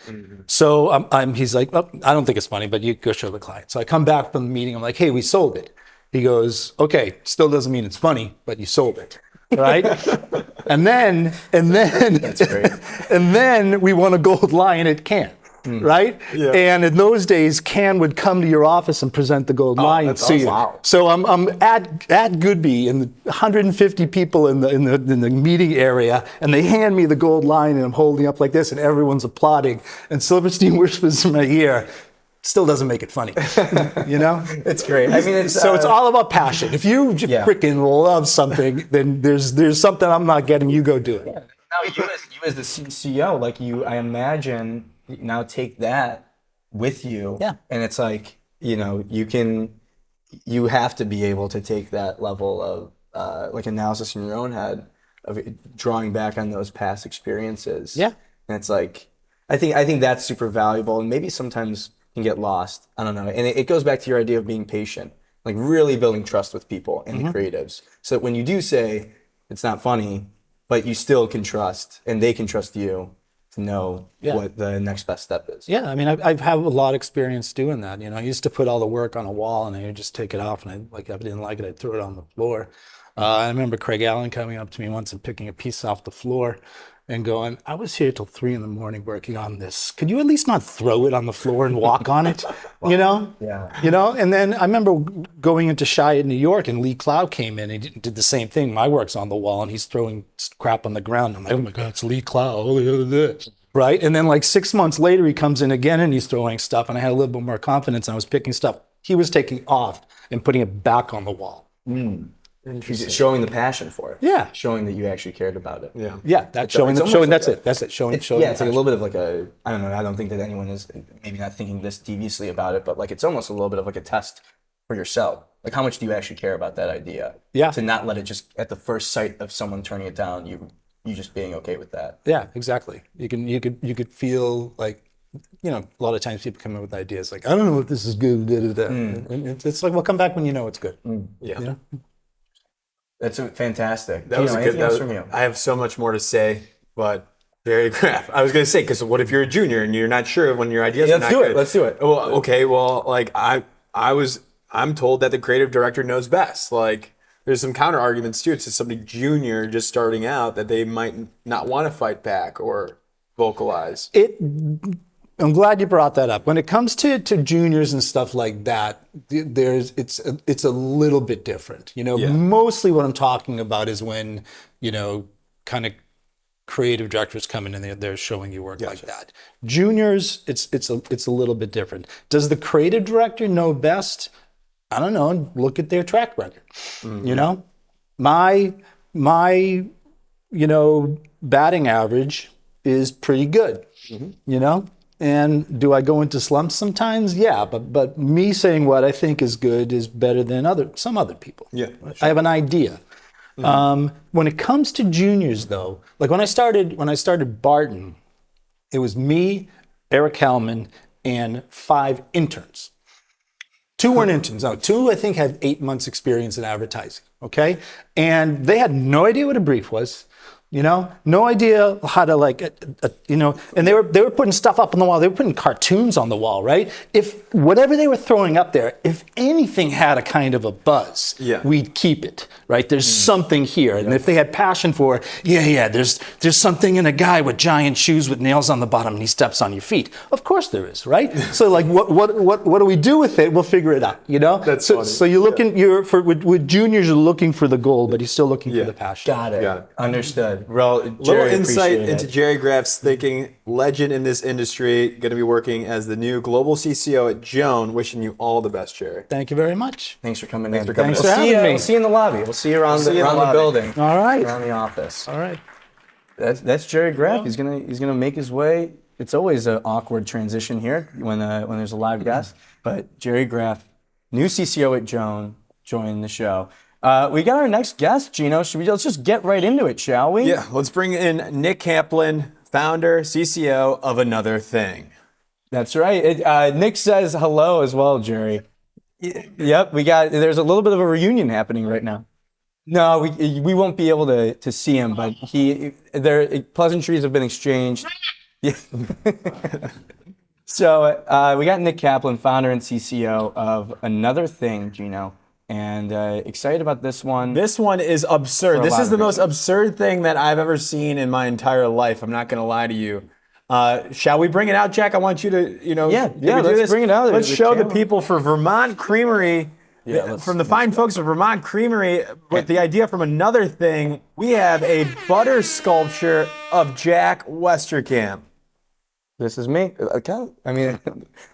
So he's like, oh, I don't think it's funny, but you go show the client. So I come back from the meeting, I'm like, hey, we sold it. He goes, okay, still doesn't mean it's funny, but you sold it, right? and then That's great. and then we won a gold lion at Cannes. Right? Yeah. And in those days, Cannes would come to your office and present the gold lion to you. Wow. So I'm at Goodby, and 150 people in the meeting area, and they hand me the gold lion, and I'm holding up like this, and everyone's applauding. And Silverstein whispers in my ear, still doesn't make it funny. You know? It's great. I mean, it's So it's all about passion. If you freaking love something, then there's something I'm not getting. You go do it. now you as the CCO, like I imagine now take that with you. Yeah. And it's like, you have to be able to take that level of like analysis in your own head of drawing back on those past experiences. Yeah. And it's like, I think that's super valuable, and maybe sometimes can get lost. I don't know. And it goes back to your idea of being patient, like really building trust with people and the creatives, so that when you do say it's not funny, but you still can trust, and they can trust you to know what the next best step is. Yeah, I mean, I've had a lot of experience doing that. I used to put all the work on a wall, and I would just take it off, and if I didn't like it, I'd throw it on the floor. I remember Craig Allen coming up to me once and picking a piece off the floor and going, I was here till 3 a.m. working on this. Could you at least not throw it on the floor and walk on it? Yeah. And then I remember going into Shy in New York, and Lee Cloud came in and he did the same thing. My work's on the wall and he's throwing crap on the ground. I'm like, oh my God, it's Lee Cloud. Right? And then like 6 months later, he comes in again and he's throwing stuff, and I had a little bit more confidence, and I was picking stuff he was taking off and putting it back on the wall. Showing the passion for it. Yeah. Showing that you actually cared about it. Yeah. Yeah, that's showing. almost Showing. like That's it. Showing. It's like a little bit of like I don't know. I don't think that anyone is maybe not thinking this deviously about it, but like it's almost a little bit of like a test for yourself. Like how much do you actually care about that idea? Yeah. To not let it just at the first sight of someone turning it down, you just being okay with that. Yeah, exactly. You could feel like, a lot of times people come in with ideas like, I don't know if this is good. And it's like, well, come back when you know it's good. Yeah. That's fantastic. That was a good. Anything else from you? I have so much more to say, but Gerry Graf. I was going to say, because what if you're a junior and you're not sure when your ideas are not good? Let's do it. Well, okay. Well, like I'm told that the creative director knows best. Like there's some counter arguments too. To somebody junior just starting out that they might not want to fight back or vocalize. I'm glad you brought that up. When it comes to juniors and stuff like that, it's a little bit different. Mostly what I'm talking about is when, kind of creative directors come in and they're showing you work like that. Juniors, it's a little bit different. Does the creative director know best? I don't know. Look at their track record. My batting average is pretty good. And do I go into slumps sometimes? Yeah, but me saying what I think is good is better than some other people. Yeah, sure. I have an idea. When it comes to juniors, though, like when I started Barton, it was me, Eric Hellman, and 5 interns. 2 weren't interns. No, 2 I think had 8 months experience in advertising. Okay, and they had no idea what a brief was. No idea how to and they were putting stuff up on the wall. They were putting cartoons on the wall, right? If whatever they were throwing up there, if anything had a kind of a buzz, we'd keep it, right? There's something here. And if they had passion for it, there's something in a guy with giant shoes with nails on the bottom and he steps on your feet. Of course there is, right? So like what do we do with it? We'll figure it out, That's funny. So you're looking with juniors, you're looking for the goal, but he's still looking for the passion. Got it. Yeah. Understood. Little insight into Gerry Graf's thinking. Legend in this industry, going to be working as the new global CCO at Joan. Wishing you all the best, Gerry. Thank you very much. Thanks for coming Thanks in. for coming Thanks for having me. We'll see you in the lobby. We'll see you around the building. All right. Around the office. All right. That's Gerry Graf. He's gonna make his way. It's always an awkward transition here when there's a live guest. But Gerry Graf, new CCO at Joan, joined the show. We got our next guest, Gino. Let's just get right into it, shall we? Yeah, let's bring in Nick Kaplan, founder, CCO of Another Thing. That's right. Nick says hello as well, Gerry. Yep, there's a little bit of a reunion happening right now. No, we won't be able to see him, but pleasantries have been exchanged. Yeah. So we got Nick Kaplan, founder and CCO of Another Thing, Gino. And excited about this one. This one is absurd. This is the most absurd thing that I've ever seen in my entire life. I'm not going to lie to you. Shall we bring it out, Jack? I want you to, let's bring it out. Let's show the people for Vermont Creamery, from the fine folks of Vermont Creamery, with the idea from Another Thing. We have a butter sculpture of Jack Westerkamp. This is me. I mean,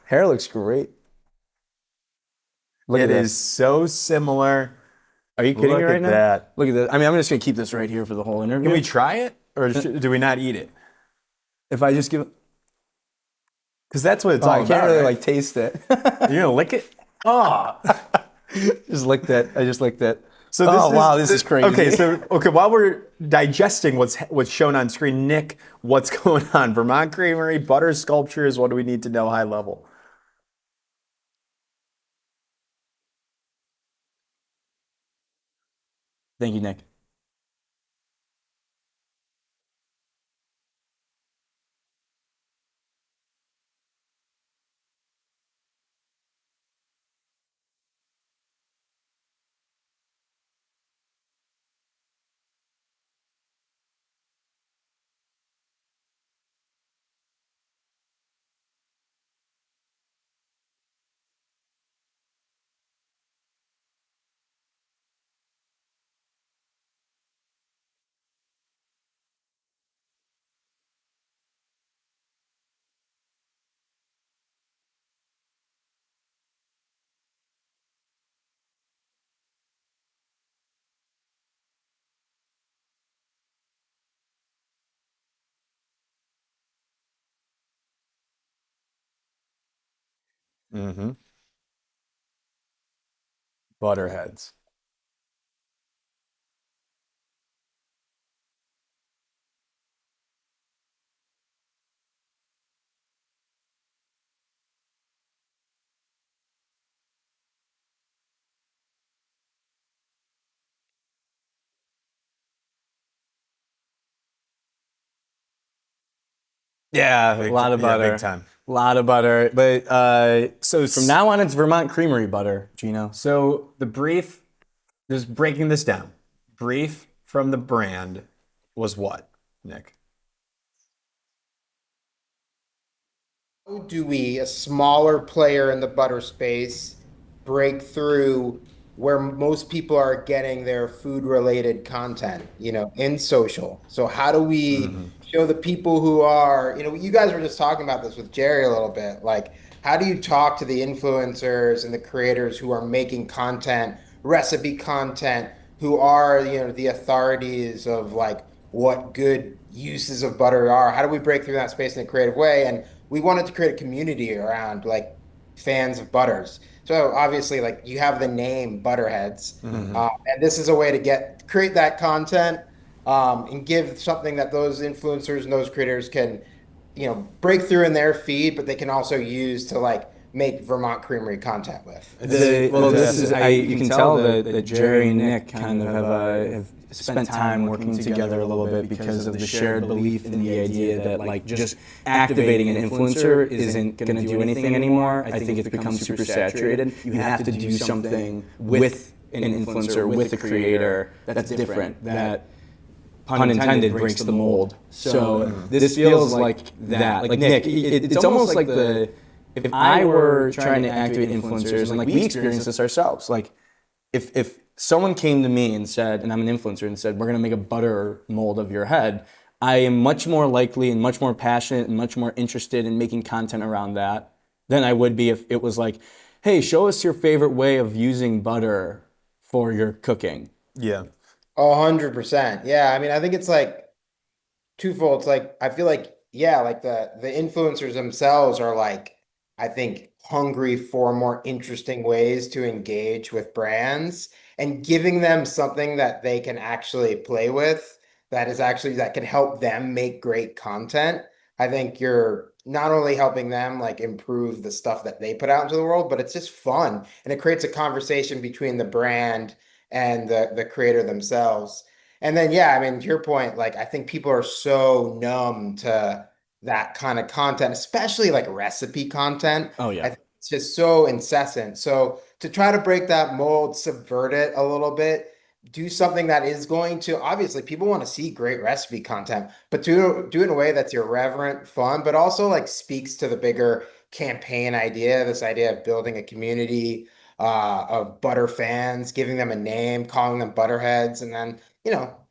hair looks great. Look at It this. is so similar. Are you kidding Look me right at now? that. Look at this. I mean, I'm just gonna keep this right here for the whole interview. Can we try it, or do we not eat it? If I just give, Because that's what it's oh, all I can't about. really right? like taste it. You're gonna lick it. Oh, Just licked it. I just licked it. so Wow, this is crazy. Okay, so while we're digesting what's shown on screen, Nick, what's going on? Vermont Creamery, butter sculptures. What do we need to know high level? Thank you, Nick. Mm-hmm. Butterheads. Yeah, a lot of butter. big time. A lot of butter. But So from now on, it's Vermont Creamery butter, Gino. So the brief, just breaking this down, brief from the brand was what, Nick? How do we, a smaller player in the butter space, break through where most people are getting their food related content, in social? So how do we show the people who are, you guys were just talking about this with Gerry a little bit, like how do you talk to the influencers and the creators who are making content, recipe content, who are, the authorities of like what good uses of butter are? How do we break through that space in a creative way? And we wanted to create a community around like fans of butters. So obviously, like you have the name Butterheads, and this is a way to create that content and give something that those influencers and those creators can, break through in their feed, but they can also use to like make Vermont Creamery content with. This is you can tell that Gerry and Nick kind of have spent time working together a little bit because of the shared belief in the idea that like just activating an influencer isn't going to do anything anymore. I think it's become super saturated. You have to do something with an influencer, with a creator that's different, that pun intended breaks the mold. So this feels like that. Like Nick, it's almost like if I were trying to activate influencers, and like we experience this ourselves, like if someone came to me and said, and I'm an influencer, and said, we're gonna make a butter mold of your head, I am much more likely and much more passionate and much more interested in making content around that than I would be if it was like, hey, show us your favorite way of using butter for your cooking. Yeah. 100%. Yeah. I mean, I think it's like twofold. It's like I feel like yeah, like the influencers themselves are like I think hungry for more interesting ways to engage with brands and giving them something that they can actually play with that can help them make great content. I think you're not only helping them like improve the stuff that they put out into the world, but it's just fun and it creates a conversation between the brand and the creator themselves. And then, yeah, I mean, to your point, like, I think people are so numb to that kind of content, especially like recipe content. Oh I yeah. think it's just so incessant. So to try to break that mold, subvert it a little bit, do something that is going to, obviously, people want to see great recipe content, but do it in a way that's irreverent, fun, but also like speaks to the bigger campaign idea, this idea of building a community of butter fans, giving them a name, calling them butterheads, and then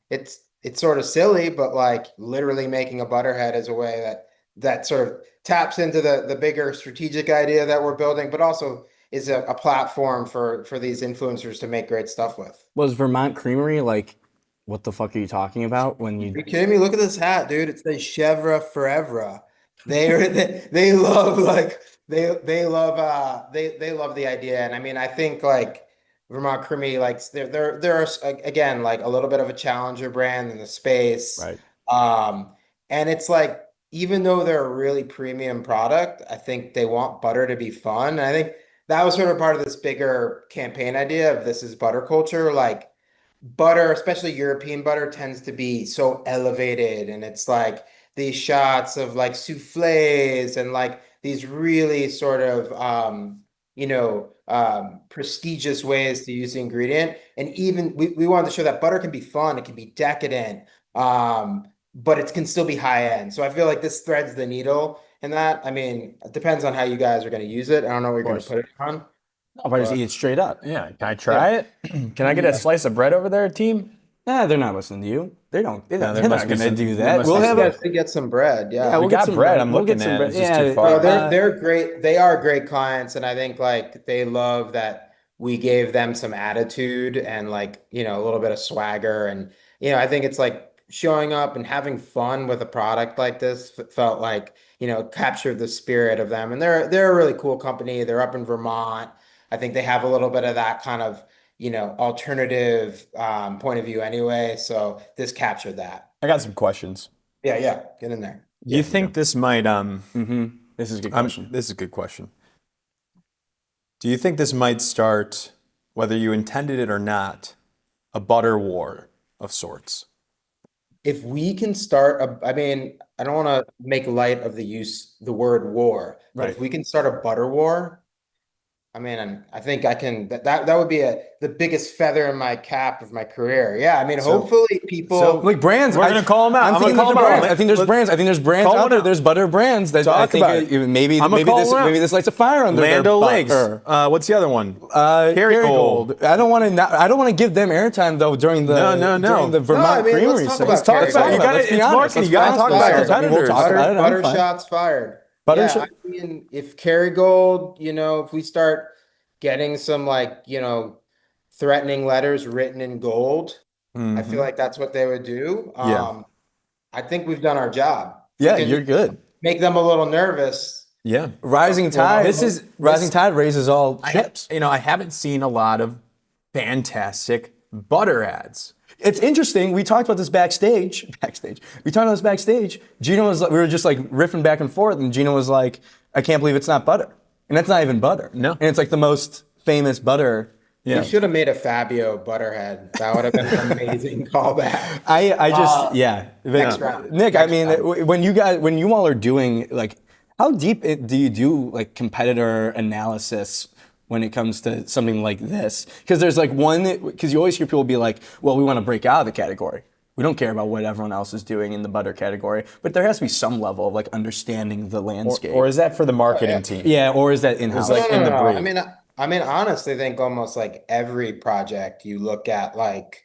it's sort of silly, but like literally making a butterhead is a way that that sort of taps into the bigger strategic idea that we're building, but also is a platform for these influencers to make great stuff with. Was Vermont Creamery like, what the fuck are you talking about when Are you? you kidding me? Look at this hat, dude. It says Chevra Forever. They love like they love the idea. And I mean, I think like Vermont Creamery, like they're again like a little bit of a challenger brand in the space. Right. Um, and it's like even though they're a really premium product, I think they want butter to be fun. And I think that was sort of part of this bigger campaign idea of this is butter culture. Like butter, especially European butter, tends to be so elevated, and it's like these shots of like souffles and like these really sort of prestigious ways to use the ingredient. And even we wanted to show that butter can be fun, it can be decadent, but it can still be high end. So I feel like this threads the needle in that. I mean, it depends on how you guys are going to use it. I don't know what you're going to put it on. I'll probably just eat it straight up. Yeah, can I try it? Can I get a slice of bread over there, team? Nah, they're not listening to you. They're not there going must be to some- do there that. must We'll be have some- a, Yes, to get some bread. Yeah. yeah, we'll got get some bread. bread. I'm We'll looking get some at it. bread. It's just Yeah, too far. They're great. They are great clients, and I think like they love that we gave them some attitude and like, a little bit of swagger. And, I think it's like showing up and having fun with a product like this felt like, captured the spirit of them. And they're a really cool company. They're up in Vermont. I think they have a little bit of that kind of, alternative point of view anyway. So this captured that. I got some questions. Yeah, yeah. Get in there. Do you think this might This is a good question. this is a good question. Do you think this might start, whether you intended it or not, a butter war of sorts? If we can start I mean, I don't want to make light of the word war, but if we can start a butter war, I mean, I think I can, that would be the biggest feather in my cap of my career. Yeah. I mean, hopefully people, Like brands, We're gonna call 'em out. I'm gonna call 'em out. brands. I think there's brands. I think there's brands Call out one there. out. There's butter brands that I Talk think about it. maybe I'm gonna call this one out. maybe this lights a fire under Land their O'Lakes. butter. What's the other one? Kerrygold. I don't want to give them airtime though during the No. during the Vermont I mean, Creamery. let's talk sale. about Let's talk about it. You got Let's it. be It's honest. marketing. Let's You gotta be talk honest. about Let's competitors. talk about it. I'm butter fine. shots fired. Butter Yeah, shot- I mean, if Kerrygold, if we start getting some like, threatening letters written in gold, I feel like that's what they would do. Yeah. I think we've done our job. Yeah, We can you're good. make them a little nervous. Yeah. Rising tide. this rising tide raises all I ships. haven't seen a lot of fantastic butter ads. It's interesting. We talked about this backstage. We talked about this backstage. Gino was. We were just like riffing back and forth, and Gino was like, "I can't believe it's not butter," and that's not even butter. No. And it's like the most famous butter. Yeah. We should have made a Fabio Butterhead. That would have been an amazing callback. I just yeah. Next round. Nick, I Next mean, round. when you all are doing like, how deep do you do like competitor analysis when it comes to something like this? Because there's like because you always hear people be like, well, we want to break out of the category. We don't care about what everyone else is doing in the butter category, but there has to be some level of like understanding the landscape. Or is that for the marketing team? yeah, or is that in-house? like in the brief. I mean, honestly, I think almost like every project you look at like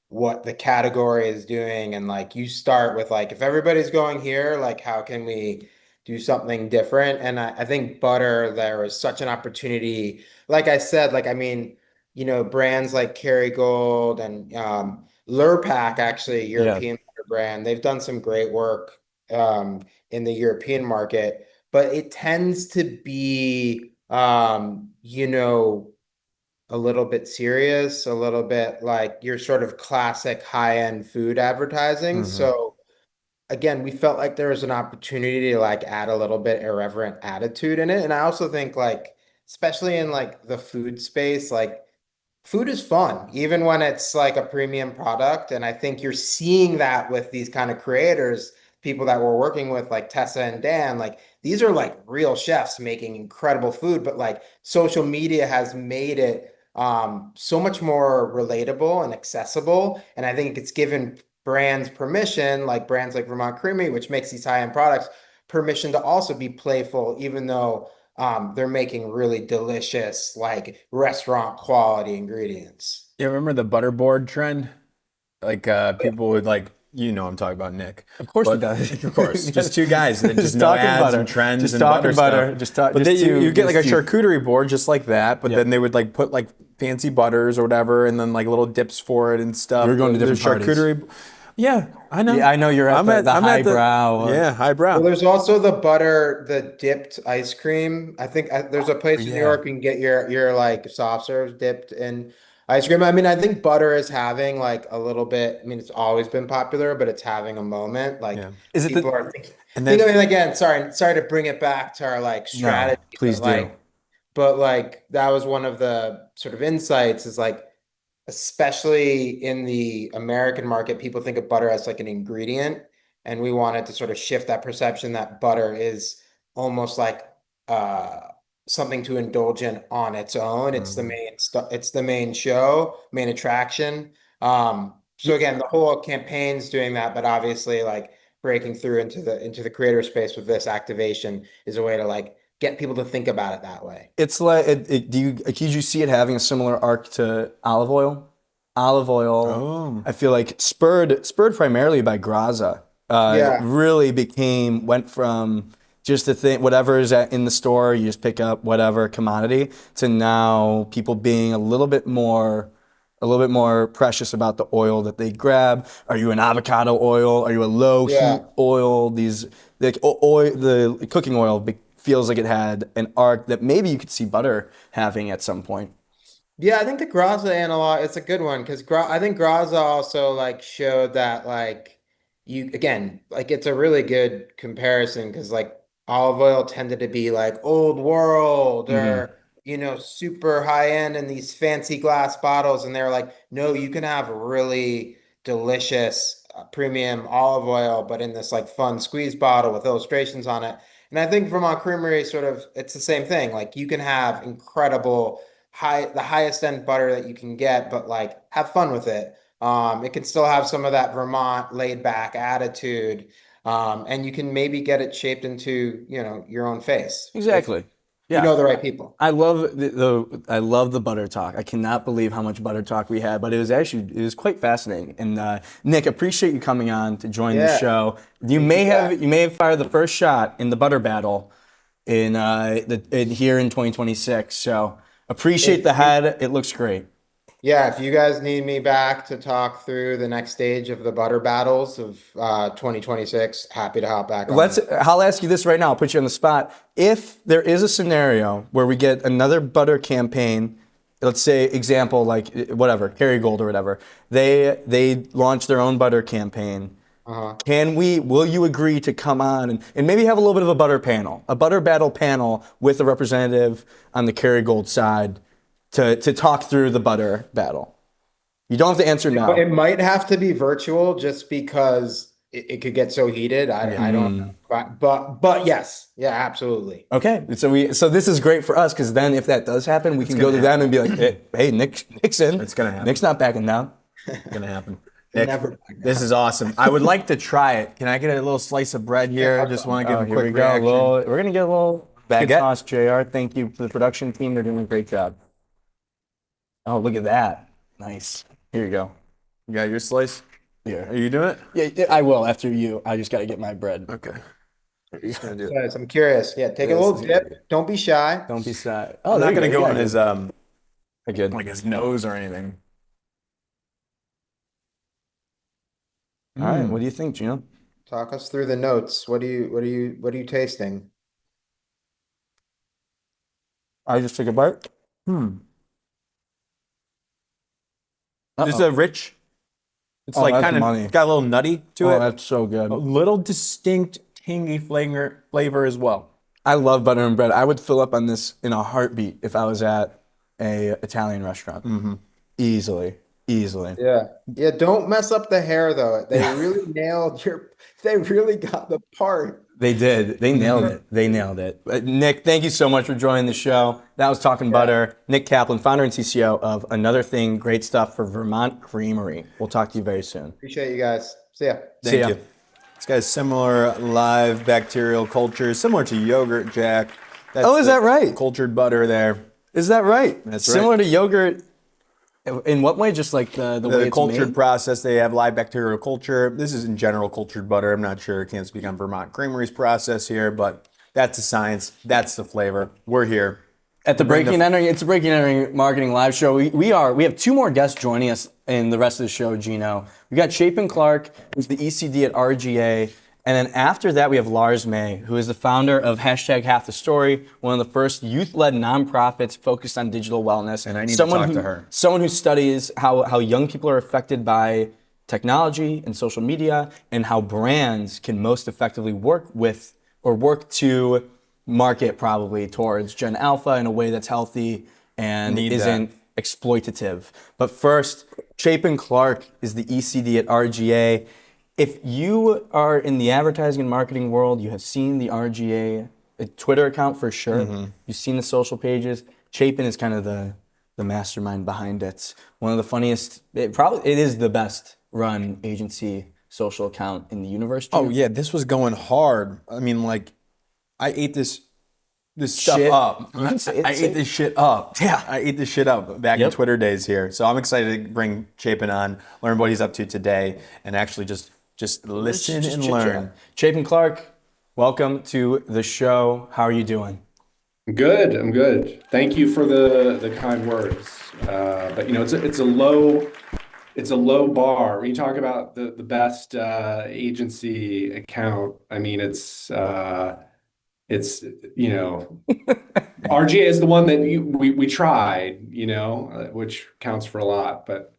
what the category is doing, and like you start with like if everybody's going here, like how can we do something different? And I think butter, there is such an opportunity. Like I said, like I mean, brands like Kerrygold and Lurpak, actually a European butter brand, they've done some great work in the European market, but it tends to be a little bit serious, a little bit like your sort of classic high-end food advertising. So again, we felt like there was an opportunity to like add a little bit irreverent attitude in it. And I also think like, especially in like the food space, like food is fun, even when it's like a premium product. And I think you're seeing that with these kind of creators, people that we're working with, like Tessa and Dan, like these are like real chefs making incredible food, but like social media has made it so much more relatable and accessible. And I think it's given brands permission, like brands like Vermont Creamery, which makes these high-end products, permission to also be playful, even though they're making really delicious, like restaurant quality ingredients. Yeah, remember the butterboard trend? Like people would like you know I'm talking about Nick. Of course he But- does. Of course, just two guys that just know talking ads butter. and trends Just and talking butter. stuff. Just talk- But just then you two- get like a just two. charcuterie board just like that, but Yep. then they would like put like fancy butters or whatever, and then like little dips for it and stuff. You're going to There's different parties. charcuterie. Yeah, I know. Yeah, I know you're at the I'm at highbrow. Yeah, highbrow. Well, there's also the dipped ice cream. I think there's a place in New Yeah. York you can get your like soft serves dipped in ice cream. I mean, I think butter is having like a little bit. I mean, it's always been popular, but it's having a moment. Like Yeah. Is it people the- are thinking. And then- I mean, again, sorry to bring it back to our like strategy. please but, do. like, but like that was one of the sort of insights is like, especially in the American market, people think of butter as like an ingredient. And we wanted to sort of shift that perception that butter is almost like something to indulge in on its own. It's the it's the main show, main attraction. So again, the whole campaign's doing that, but obviously like breaking through into the creator space with this activation is a way to like get people to think about it that way. It's like, did you see it having a similar arc to olive oil? Olive oil, Oh. I feel like spurred primarily by Graza. Yeah. Really went from just a thing, whatever is in the store, you just pick up whatever commodity, to now people being a little bit more precious about the oil that they grab. Are you an avocado oil? Are you a low Yeah. heat oil? These like oil, the cooking oil feels like it had an arc that maybe you could see butter having at some point. Yeah, I think the Graza analog, it's a good one because I think Graza also like showed that like you again, like it's a really good comparison because like olive oil tended to be like old world or super high end in these fancy glass bottles, and they're like, no, you can have really delicious premium olive oil, but in this like fun squeeze bottle with illustrations on it. And I think Vermont Creamery it's the same thing. Like you can have incredible the highest end butter that you can get, but like have fun with it. It can still have some of that Vermont laid back attitude. And you can maybe get it shaped into, your own face. Exactly. You know the right people. I love I love the butter talk. I cannot believe how much butter talk we had, but it was quite fascinating. And Nick, appreciate you coming on to join the show. You may have fired the first shot in the butter battle in here in 2026. So appreciate the head. It looks great. Yeah, if you guys need me back to talk through the next stage of the butter battles of 2026, happy to hop back on. I'll ask you this right now. I'll put you on the spot. If there is a scenario where we get another butter campaign, let's say example like whatever, Kerrygold or whatever, they launch their own butter campaign. Will you agree to come on and maybe have a little bit of a butter battle panel with a representative on the Kerrygold side to talk through the butter battle? You don't have to answer now. It might have to be virtual just because it could get so heated. I don't know. But yes, yeah, absolutely. Okay, so this is great for us because then if that does happen, we can go to them and be like, hey, Nick's in. It's gonna happen. Nick's not backing down. It's gonna happen. Nick, Never back down. this is awesome. I would like to try it. Can I get a little slice of bread here? I just want to give a Here we quick go. reaction. We're gonna get a little Baguette? baguette sauce, JR. Thank you to the production team. They're doing a great job. Oh, look at that. Nice. Here you go. You got your slice? Here. Are you doing it? Yeah, I will after you. I just got to get my bread. Okay. Just gonna do it. Guys, I'm curious. Yeah, take a little dip. Don't be shy. Don't be sad. I'm not gonna go on his Good. like his nose or anything. All right. What do you think, Gino? Talk us through the notes. What are you tasting? I just took a bite. Just a rich. It's Oh, like that's kind money. of got a little nutty to Oh, it. that's so good. A little distinct tangy flavor as well. I love butter and bread. I would fill up on this in a heartbeat if I was at a Italian restaurant. Easily. Yeah. Yeah, don't mess up the hair though. They really they really got the part. They did. They nailed it. They nailed it. Nick, thank you so much for joining the show. That was Talking Butter. Nick Kaplan, founder and CCO of Another Thing. Great stuff for Vermont Creamery. We'll talk to you very soon. Appreciate you guys. See ya. See ya. Thank you. This guy's similar live bacterial culture, similar to yogurt, Jack. That's Oh, is the that right? Cultured butter there. Is that right? That's Similar right. to yogurt. In what way? Just like the way The it's cultured made? process, they have live bacterial culture. This is in general cultured butter. I'm not sure. I can't speak on Vermont Creamery's process here, but that's the science. That's the flavor. We're here. At the Bring the Breaking and Entering, it's a Breaking and Entering Marketing Live show. We have two more guests joining us in the rest of the show, Gino. We got Chapin Clark, who's the ECD at RGA. And then after that, we have Larz May, who is the founder of #HalfTheStory, one of the first youth-led nonprofits focused on digital wellness. And I need to talk to her. Someone who studies how young people are affected by technology and social media and how brands can most effectively work with or work to market probably towards Gen Alpha in a way that's healthy and Need isn't exploitative. But first, Chapin Clark is the ECD at RGA. If you are in the advertising and marketing world, you have seen the RGA Twitter account for sure. You've seen the social pages. Chapin is kind of the mastermind behind it. One of the funniest, it is the best run agency social account in the universe. Oh yeah, this was going hard. I mean, like, I ate this stuff Shit. up. You can say it, I say ate this shit up. Yeah. I ate this shit up back in Yep. Twitter days here. So I'm excited to bring Chapin on, learn what he's up to today, and actually just listen Just and chit-chat. learn. Chapin Clark, welcome to the show. How are you doing? Good, I'm good. Thank you for the kind words. But it's a low bar. When you talk about the best agency account, I mean it's RGA is the one that we tried, which counts for a lot, but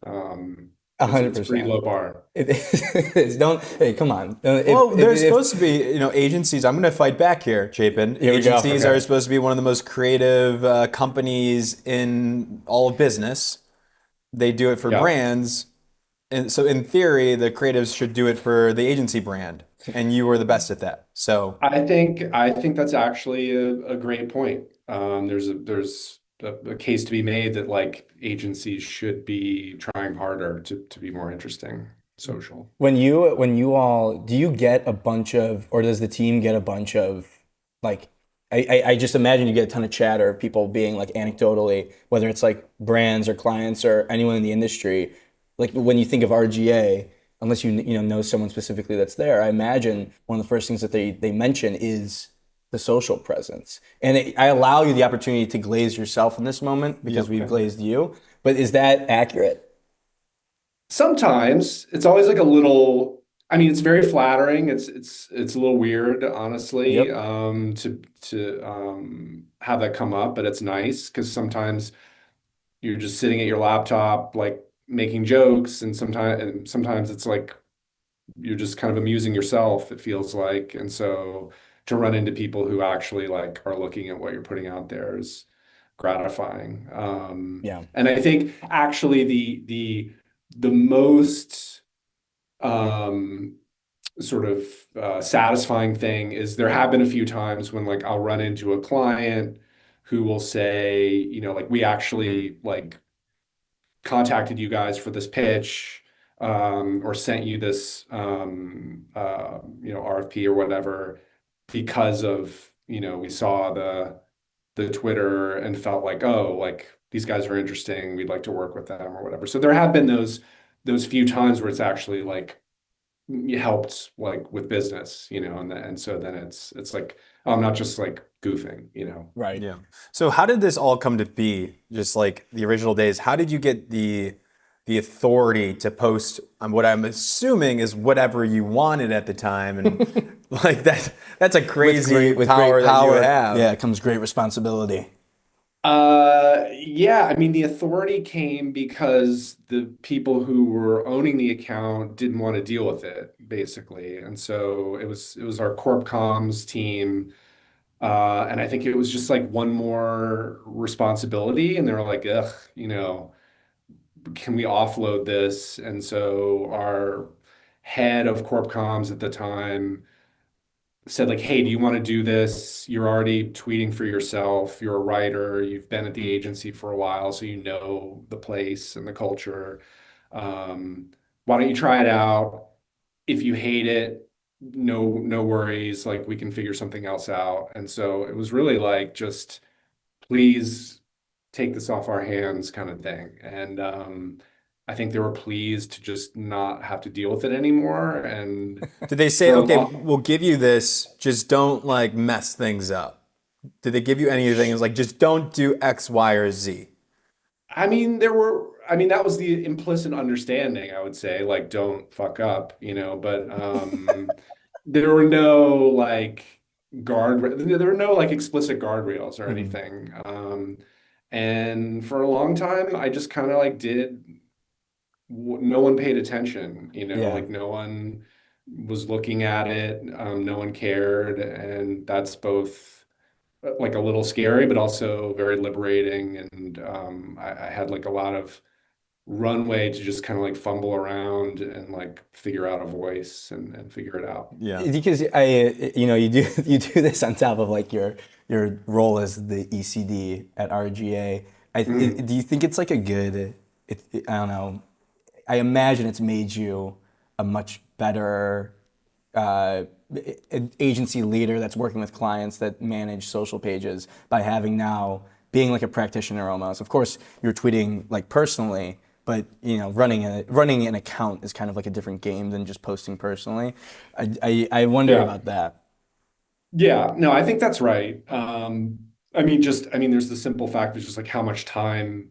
it's a pretty 100%. low bar. It is. Hey, come on. Well, there's supposed to be, agencies. I'm going to fight back here, Chapin. Here we go. Agencies Okay. are supposed to be one of the most creative companies in all of business. They do it for Yeah. brands. And so in theory, the creatives should do it for the agency brand. And you were the best at that. So I think that's actually a great point. There's a case to be made that like agencies should be trying harder to be more interesting, social. When you all, do you get a bunch of, or does the team get a bunch of, like, I just imagine you get a ton of chatter of people being like anecdotally, whether it's like brands or clients or anyone in the industry, like when you think of RGA, unless you know someone specifically that's there, I imagine one of the first things that they mention is the social presence. And I allow you the opportunity to glaze yourself in this moment because we've glazed you. But is that accurate? Sometimes it's always like a little, I mean, it's very flattering. It's a little weird, honestly, Yep. to have that come up, but it's nice because sometimes you're just sitting at your laptop, like making jokes, and sometimes it's like you're just kind of amusing yourself, it feels like. And so to run into people who actually like are looking at what you're putting out there is gratifying. Yeah. And I think actually the most sort of satisfying thing is there have been a few times when like I'll run into a client who will say, like we actually like contacted you guys for this pitch, or sent you this RFP or whatever because of, we saw the Twitter and felt like, oh, like these guys are interesting, we'd like to work with them or whatever. So there have been those few times where it's actually like helped like with business, and so then it's like, oh, I'm not just like goofing, Right. yeah. So how did this all come to be? Just like the original days, how did you get the authority to post on what I'm assuming is whatever you wanted at the time? And like that's a crazy power that you have. Yeah, it comes great responsibility. Yeah, I mean, the authority came because the people who were owning the account didn't want to deal with it, basically. And so it was our corp comms team. And I think it was just like one more responsibility. And they were like, ugh, can we offload this? And so our head of corp comms at the time said like, hey, do you want to do this? You're already tweeting for yourself. You're a writer. You've been at the agency for a while, so you know the place and the culture. Why don't you try it out? If you hate it, no worries. Like we can figure something else out. And so it was really like just please take this off our hands kind of thing. And I think they were pleased to just not have to deal with it anymore. And Did they say, for a okay, long, we'll give you this, just don't like mess things up? Did they give you anything? It was like, just don't do X, Y, or Z. I mean, that was the implicit understanding, I would say, like, don't fuck up, but there were no like there were no like explicit guardrails or Mhm. anything. And for a long time, I just kind of like did, no one paid attention, Yeah. like no one was looking at it, no one cared, and that's both like a little scary, but also very liberating. And I had like a lot of runway to just kind of like fumble around and like figure out a voice and figure it out. Yeah. Because you do you do this on top of like your role as the ECD at RGA. Mhm. Do you think it's like a good? I don't know. I imagine it's made you a much better uh, agency leader that's working with clients that manage social pages by having now being like a practitioner almost. Of course, you're tweeting like personally, but running an account is kind of like a different game than just posting personally. I wonder Yeah. about that. Yeah. No, I think that's right. I mean, there's the simple fact of just like how much time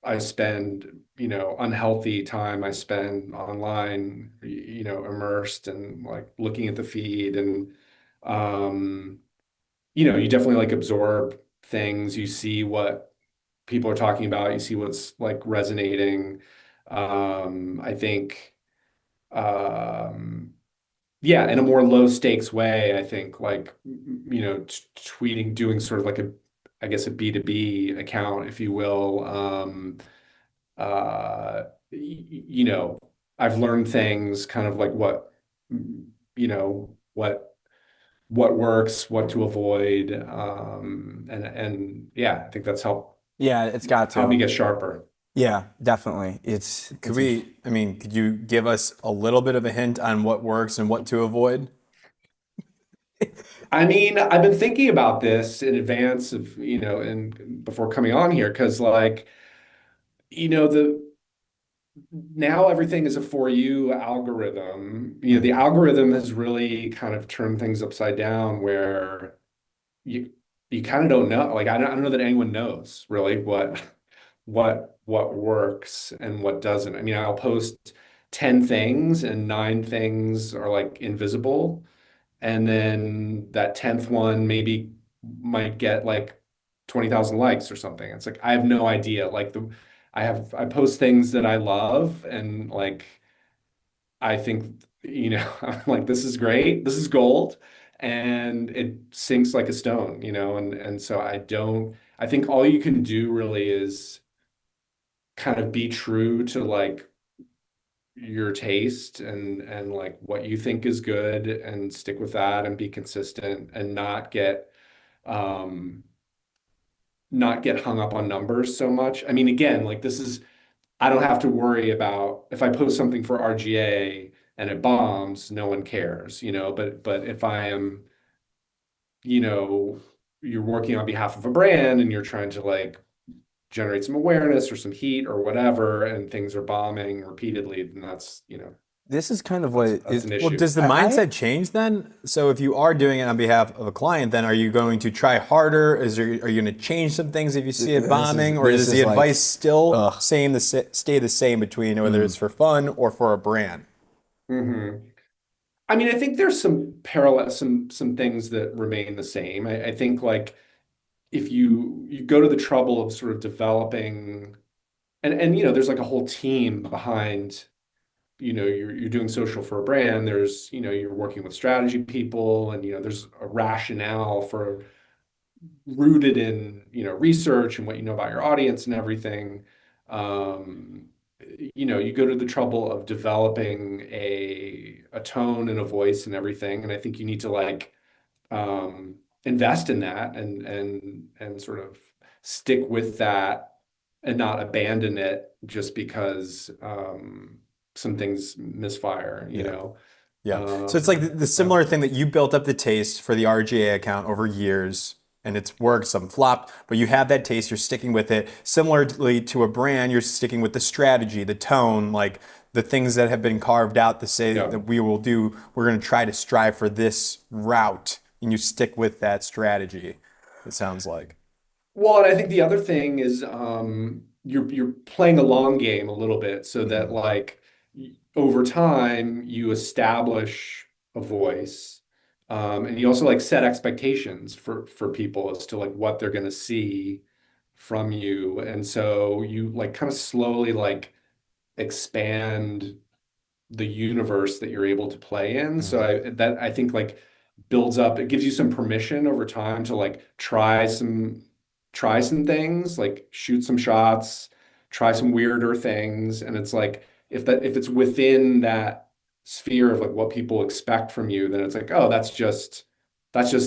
I spend, unhealthy time I spend online, immersed and like looking at the feed and, um, you definitely like absorb things. You see what people are talking about. You see what's like resonating. I think, um, yeah, in a more low stakes way, I think like, tweeting, doing sort of like I guess a B2B account, if you will. I've learned things kind of like you know, what works, what to avoid. And yeah, I think that's Yeah, it's got helped me to. get sharper. Yeah, definitely. Could you give us a little bit of a hint on what works and what to avoid? I mean, I've been thinking about this in advance of, and before coming on here, because like, the now everything is a for you algorithm. The Mhm. algorithm has really kind of turned things upside down where you you kind of don't know. Like I don't know that anyone knows really what works and what doesn't. I mean, I'll post 10 things and 9 things are like invisible. And then that 10th one maybe might get like 20,000 likes or something. It's like I have no idea. Like I post things that I love and like I think, I'm like, this is great. This is gold. And it sinks like a stone, and so I think all you can do really is kind of be true to like your taste and like what you think is good and stick with that and be consistent and um not get hung up on numbers so much. I mean, again, like I don't have to worry about if I post something for RGA and it bombs, no one cares, but if I am, you know, you're working on behalf of a brand and you're trying to like generate some awareness or some heat or whatever, and things are bombing repeatedly, then that's, This is kind of what that's is. an Well, issue. does the mindset change then? So if you are doing it on behalf of a client, then are you going to try harder? Are you going to change some things if you see it bombing, or This is the is like, advice still ugh. stay the same between whether it's for fun or for a brand? Hmm. I mean, I think there's some parallel, some things that remain the same. I think like if you go to the trouble of sort of developing and there's like a whole team behind, you're doing social for a brand. There's, you're working with strategy people and there's a rationale for rooted in, research and what you know about your audience and everything. Um, you go to the trouble of developing a tone and a voice and everything. And I think you need to like um, invest in that and sort of stick with that and not abandon it just because some things misfire, Yeah. Yeah. So it's like the Yeah. similar thing that you built up the taste for the RGA account over years, and it's worked, some flopped, but you have that taste, you're sticking with it. Similarly to a brand, you're sticking with the strategy, the tone, like the things that have been carved out to say Yeah. that we're going to try to strive for this route, and you stick with that strategy, it sounds like. Well, and I think the other thing is you're playing a long game a little bit so that like over time you establish a voice, and you also like set expectations for people as to like what they're going to see from you, and so you like kind of slowly like expand the universe that you're able to play in. So I think like builds up, it gives you some permission over time to like try some things, like shoot some shots, try some weirder things. And it's like if it's within that sphere of like what people expect from you, then it's like, oh, that's just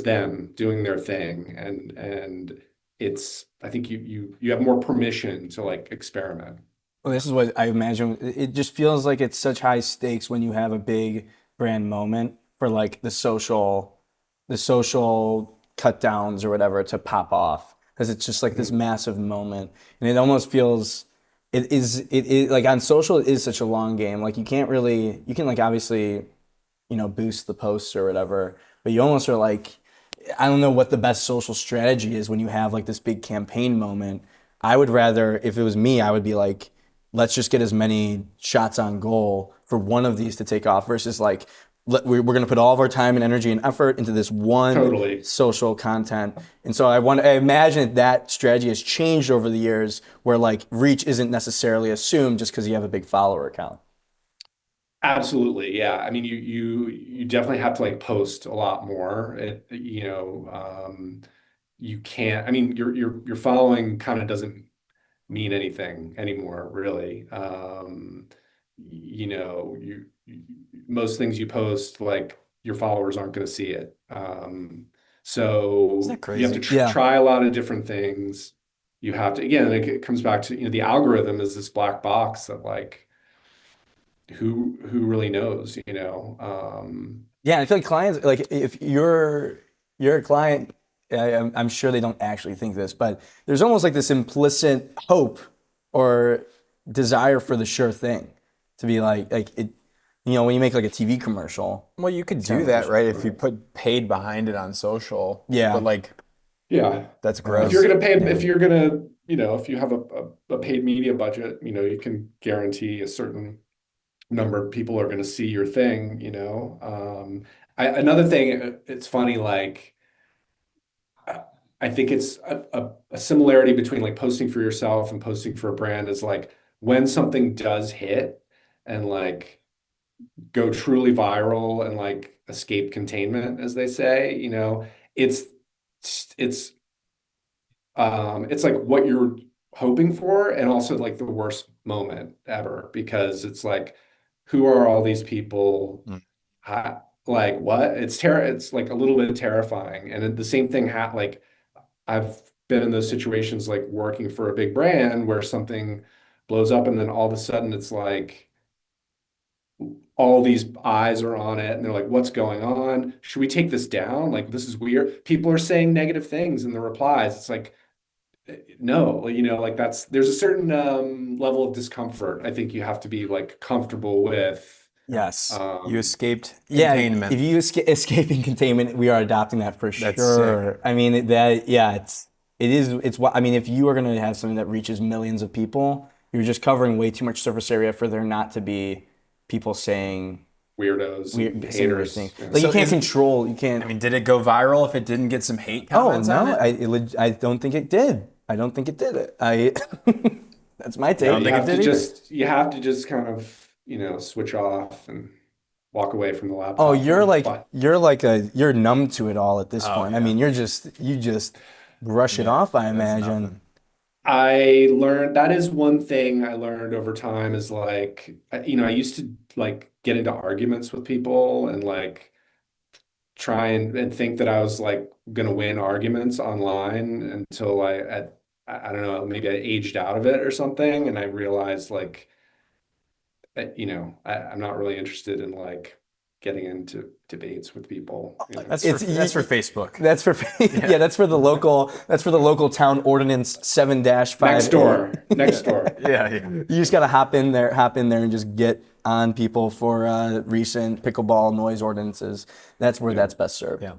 them doing their thing. And it's I think you have more permission to like experiment. Well, this is what I imagine. It just feels like it's such high stakes when you have a big brand moment for like the social cut downs or whatever to pop off because it's just like this massive moment, and it almost feels it is like on social it is such a long game. Like you can like obviously boost the posts or whatever, but you almost are like I don't know what the best social strategy is when you have like this big campaign moment. I would rather, if it was me, I would be like, let's just get as many shots on goal for one of these to take off versus like, we're going to put all of our time and energy and effort into this one Totally. social content. And so I imagine that strategy has changed over the years where like reach isn't necessarily assumed just because you have a big follower count. Absolutely, yeah. I mean, you definitely have to like post a lot more. You can't. I mean, your following kind of doesn't mean anything anymore, really. Most things you post, like your followers aren't going to see it. Isn't So that you have to crazy? Yeah. try a lot of different things. You have to, again, like, it comes back to, the algorithm is this black box that like who really knows, Yeah, I feel like clients, like if you're a client, I'm sure they don't actually think this, but there's almost like this implicit hope or desire for the sure thing to be like it, when you make like a TV commercial. Well, you could do Sounds that, like- right? If you put paid behind it on social. Yeah. But like, Yeah. that's If gross. you're gonna pay, if you're gonna, if you have a paid media budget, you can guarantee a certain number of people are gonna see your thing. Another thing, it's funny, like I think it's a similarity between like posting for yourself and posting for a brand is like when something does hit and like go truly viral and like escape containment, as they say, it's it's it's like what you're hoping for and also like the worst moment ever because it's like who are all these people? Like what? It's like a little bit terrifying. And the same thing like I've been in those situations like working for a big brand where something blows up and then all of a sudden it's like all these eyes are on it and they're like, what's going on? Should we take this down? Like, this is weird. People are saying negative things in the replies. It's like, no, like there's a certain level of discomfort. I think you have to be like comfortable with. Yes. You escaped Yeah, containment. if you escaping containment, we are adopting that for That's sure. I mean it's what I mean. If you are going to have something that reaches millions of people, you're just covering way too much surface area for there not to be people saying Weirdos, and saying weird haters. things. Yeah. Like So you can't is- control. You can't. I mean, did it go viral if it didn't get some hate Oh comments on no, it? I don't think it did. I don't think it did it. That's my take. don't think it did either? You have to just kind of, switch off and walk away from the laptop. Oh, you're like But you're numb to it all at this point. I yeah. mean, you just brush it off. I imagine. nothing. I learned that is one thing I learned over time is like, I used to like get into arguments with people and like try and think that I was like gonna win arguments online until I don't know, maybe I aged out of it or something, and I realized like, I'm not really interested in like getting into debates with people. You know. That's It's- that's for Facebook. That's for yeah. That's for the local. That's for the local town ordinance 7-5. Next door. Next door. Yeah, yeah. You just gotta hop in there, and just get on people for recent pickleball noise ordinances. That's where that's best served. Yeah.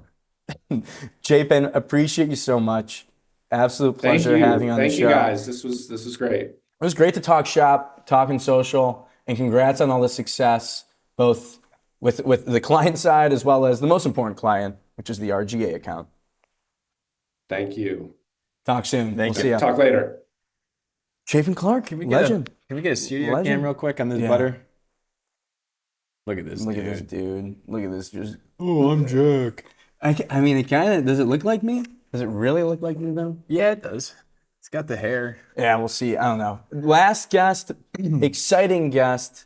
Chapin, appreciate you so much. Absolute Thank pleasure you. having you on Thank the you show. guys. This was great. It was great to talk shop, talking social, and congrats on all the success, both with the client side as well as the most important client, which is the RGA account. Thank you. Talk soon. Thank We'll you. see ya. Talk later. Chapin Clark, Can we legend. Can we get a studio Legend. cam real quick on this Yeah. butter? Look at this Look dude. at this dude. Look at this. Just. Oh, I'm Jack. I mean, it kind of does. It look like me? Does it really look like me though? Yeah, it does. It's got the hair. Yeah, we'll see. I don't know. Last guest, exciting guest.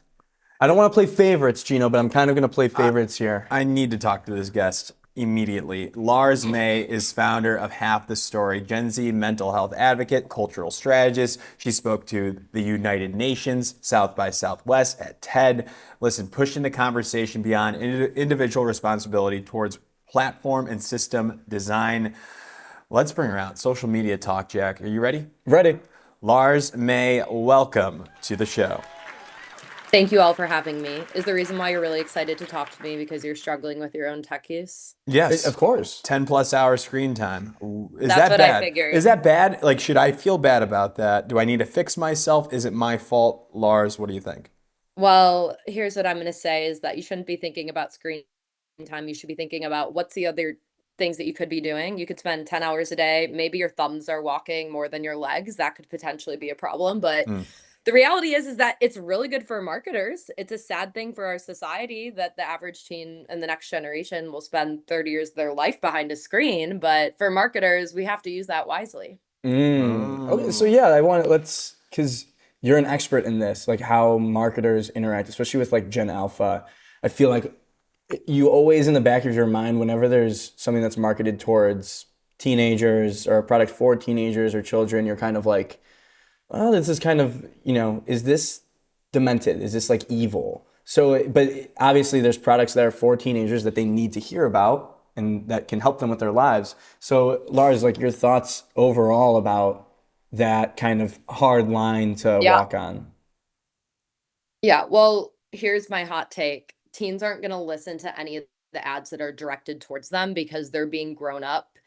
I don't want to play favorites, Gino, but I'm kind of going to play favorites here. I need to talk to this guest immediately. Larz May is founder of HalfTheStory, Gen Z mental health advocate, cultural strategist. She spoke to the United Nations, South by Southwest, at TED. Listen, pushing the conversation beyond individual responsibility towards platform and system design. Let's bring her out. Social media talk, Jack. Are you ready? Ready? Larz May, welcome to the show. Thank you all for having me. Is the reason why you're really excited to talk to me because you're struggling with your own tech use? Yes. Of course. 10 plus hour screen time. Is That's that what I bad? figured. Is that bad? Like, should I feel bad about that? Do I need to fix myself? Is it my fault? Larz, what do you think? Well, here's what I'm going to say is that you shouldn't be thinking about screen time. You should be thinking about what's the other things that you could be doing. You could spend 10 hours a day. Maybe your thumbs are walking more than your legs. That could potentially be a problem. But the reality is that it's really good for marketers. It's a sad thing for our society that the average teen and the next generation will spend 30 years of their life behind a screen. But for marketers, we have to use that wisely. Okay, so yeah, because you're an expert in this, like how marketers interact, especially with like Gen Alpha. I feel like you always in the back of your mind, whenever there's something that's marketed towards teenagers or a product for teenagers or children, you're kind of like, well, this is kind of, is this demented? Is this like evil? So, but obviously there's products that are for teenagers that they need to hear about and that can help them with their lives. So Larz, like your thoughts overall about that kind of hard line to walk on. Yeah, well, here's my hot take. Teens aren't going to listen to any of the ads that are directed towards them because they're being grown up,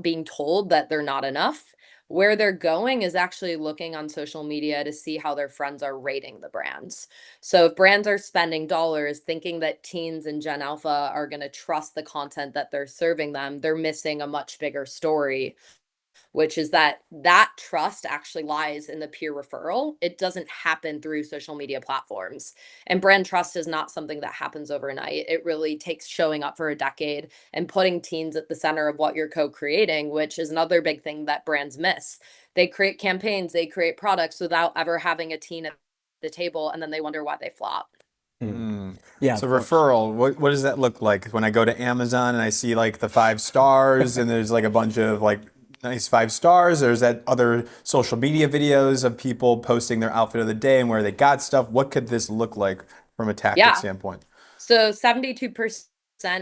being told that they're not enough. Where they're going is actually looking on social media to see how their friends are rating the brands. So if brands are spending dollars thinking that teens and Gen Alpha are going to trust the content that they're serving them, they're missing a much bigger story, which is that trust actually lies in the peer referral. It doesn't happen through social media platforms. And brand trust is not something that happens overnight. It really takes showing up for a decade and putting teens at the center of what you're co-creating, which is another big thing that brands miss. They create campaigns, they create products without ever having a teen at the table, and then they wonder why they flop. Yeah. So of course. referral, what does that look like? When I go to Amazon and I see like the 5 stars and there's like a bunch of like nice 5 stars, or is that other social media videos of people posting their outfit of the day and where they got stuff? What could this look like from a tactic standpoint? So 72%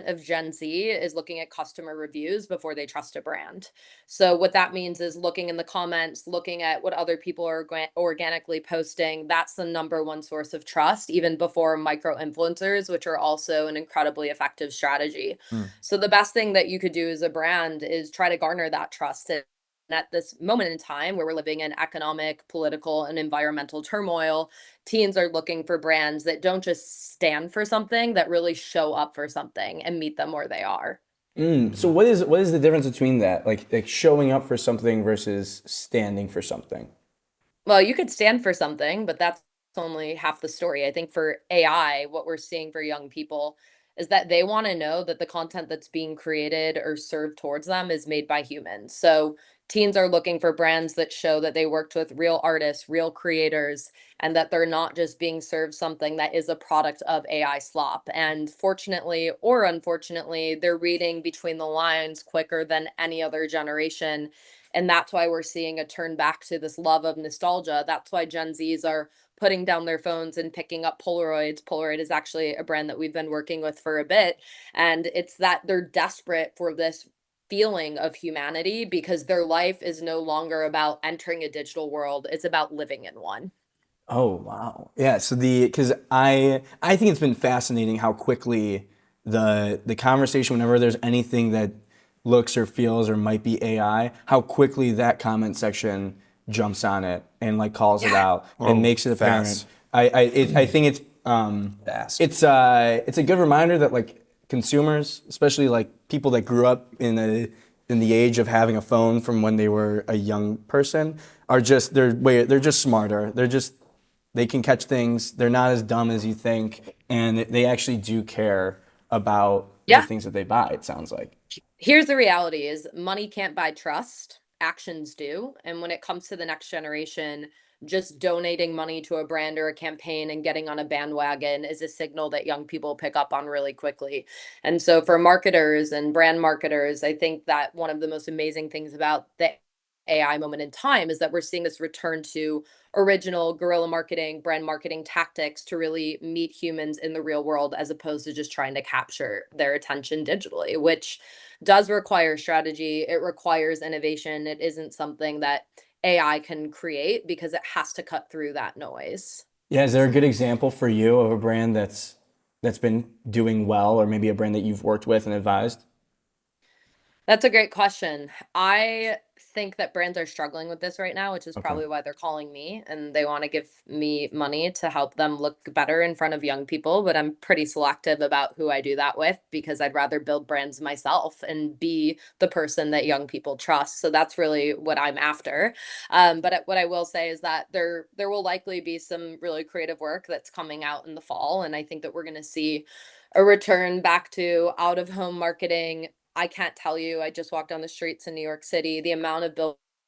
of Gen Z is looking at customer reviews before they trust a brand. So what that means is looking in the comments, looking at what other people are organically posting. That's the number one source of trust, even before micro influencers, which are also an incredibly effective strategy. So the best thing that you could do as a brand is try to garner that trust. And at this moment in time where we're living in economic, political, and environmental turmoil, teens are looking for brands that don't just stand for something, that really show up for something and meet them where they are. So what is the difference between that, like showing up for something versus standing for something? Well, you could stand for something, but that's only half the story. I think for AI, what we're seeing for young people is that they want to know that the content that's being created or served towards them is made by humans. So teens are looking for brands that show that they worked with real artists, real creators, and that they're not just being served something that is a product of AI slop. And fortunately or unfortunately, they're reading between the lines quicker than any other generation. And that's why we're seeing a turn back to this love of nostalgia. That's why Gen Zs are putting down their phones and picking up Polaroids. Polaroid is actually a brand that we've been working with for a bit. And it's that they're desperate for this feeling of humanity because their life is no longer about entering a digital world. It's about living in one. Oh wow. Yeah, so because I think it's been fascinating how quickly the conversation, whenever there's anything that looks or feels or might be AI, how quickly that comment section jumps on it and like calls it out and makes it apparent. fast. I think it's Fast. it's a good reminder that like consumers, especially like people that grew up in the age of having a phone from when they were a young person, are just they're just smarter. They can catch things. They're not as dumb as you think, and they actually do care about the Yeah. things that they buy. It sounds like. Here's the reality is money can't buy trust, actions do. And when it comes to the next generation, just donating money to a brand or a campaign and getting on a bandwagon is a signal that young people pick up on really quickly. And so for marketers and brand marketers, I think that one of the most amazing things about the AI moment in time is that we're seeing this return to original guerrilla marketing, brand marketing tactics to really meet humans in the real world as opposed to just trying to capture their attention digitally, which does require strategy. It requires innovation. It isn't something that AI can create because it has to cut through that noise. Yeah, is there a good example for you of a brand that's been doing well, or maybe a brand that you've worked with and advised? That's a great question. I think that brands are struggling with this right now, which is Okay. probably why they're calling me and they want to give me money to help them look better in front of young people. But I'm pretty selective about who I do that with because I'd rather build brands myself and be the person that young people trust. So that's really what I'm after. But what I will say is that there will likely be some really creative work that's coming out in the fall, and I think that we're going to see a return back to out of home marketing. I can't tell you. I just walked down the streets in New York City. The amount of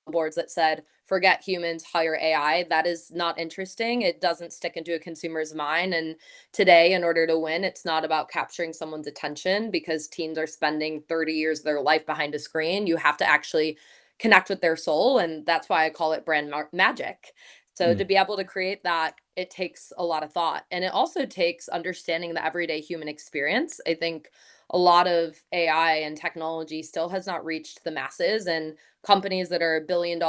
billboards that said, forget humans, hire AI, that is not interesting. It doesn't stick into a consumer's mind. And today, in order to win, it's not about capturing someone's attention because teens are spending 30 years of their life behind a screen. You have to actually connect with their soul. And that's why I call it brand magic. So to be able to create that, it takes a lot of thought. And it also takes understanding the everyday human experience. I think a lot of AI and technology still has not reached the masses, and companies that are $1 billion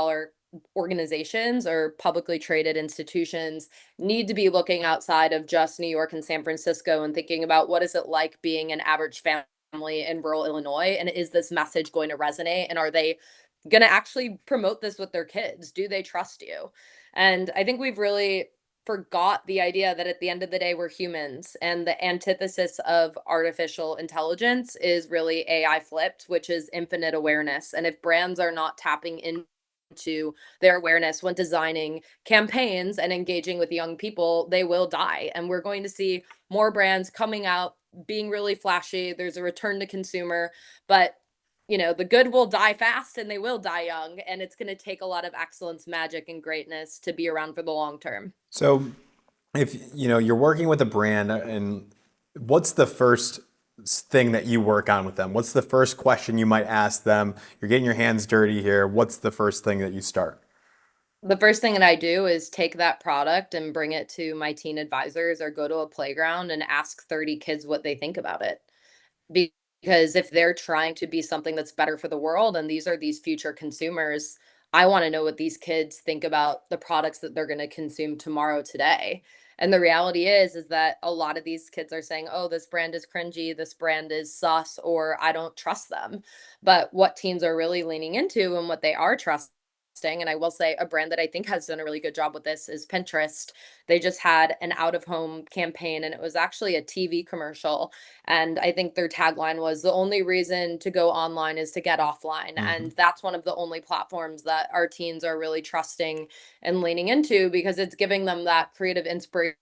organizations or publicly traded institutions need to be looking outside of just New York and San Francisco and thinking about what is it like being an average family in rural Illinois, and is this message going to resonate, and are they going to actually promote this with their kids? Do they trust you? And I think we've really forgot the idea that at the end of the day, we're humans. And the antithesis of artificial intelligence is really AI flipped, which is infinite awareness. And if brands are not tapping into their awareness when designing campaigns and engaging with young people, they will die. And we're going to see more brands coming out being really flashy. There's a return to consumer, but the good will die fast and they will die young. And it's going to take a lot of excellence, magic, and greatness to be around for the long term. So if you're working with a brand, and what's the first thing that you work on with them? What's the first question you might ask them? You're getting your hands dirty here. What's the first thing that you start? The first thing that I do is take that product and bring it to my teen advisors or go to a playground and ask 30 kids what they think about it. Because if they're trying to be something that's better for the world and these are these future consumers, I want to know what these kids think about the products that they're going to consume tomorrow, today. And the reality is that a lot of these kids are saying, oh, this brand is cringy, this brand is sus, or I don't trust them. But what teens are really leaning into and what they are trusting, and I will say a brand that I think has done a really good job with this is Pinterest. They just had an out of home campaign and it was actually a TV commercial. And I think their tagline was the only reason to go online is to get offline. And that's one of the only platforms that our teens are really trusting and leaning into because it's giving them that creative inspiration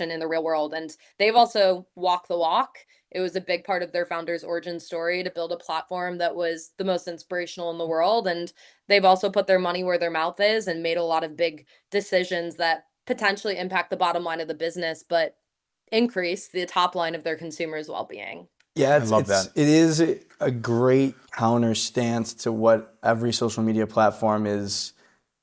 in the real world. And they've also walked the walk It was a big part of their founder's origin story to build a platform that was the most inspirational in the world. And they've also put their money where their mouth is and made a lot of big decisions that potentially impact the bottom line of the business, but increase the top line of their consumers' well-being. Yeah, I love that. it is a great counter stance to what every social media platform is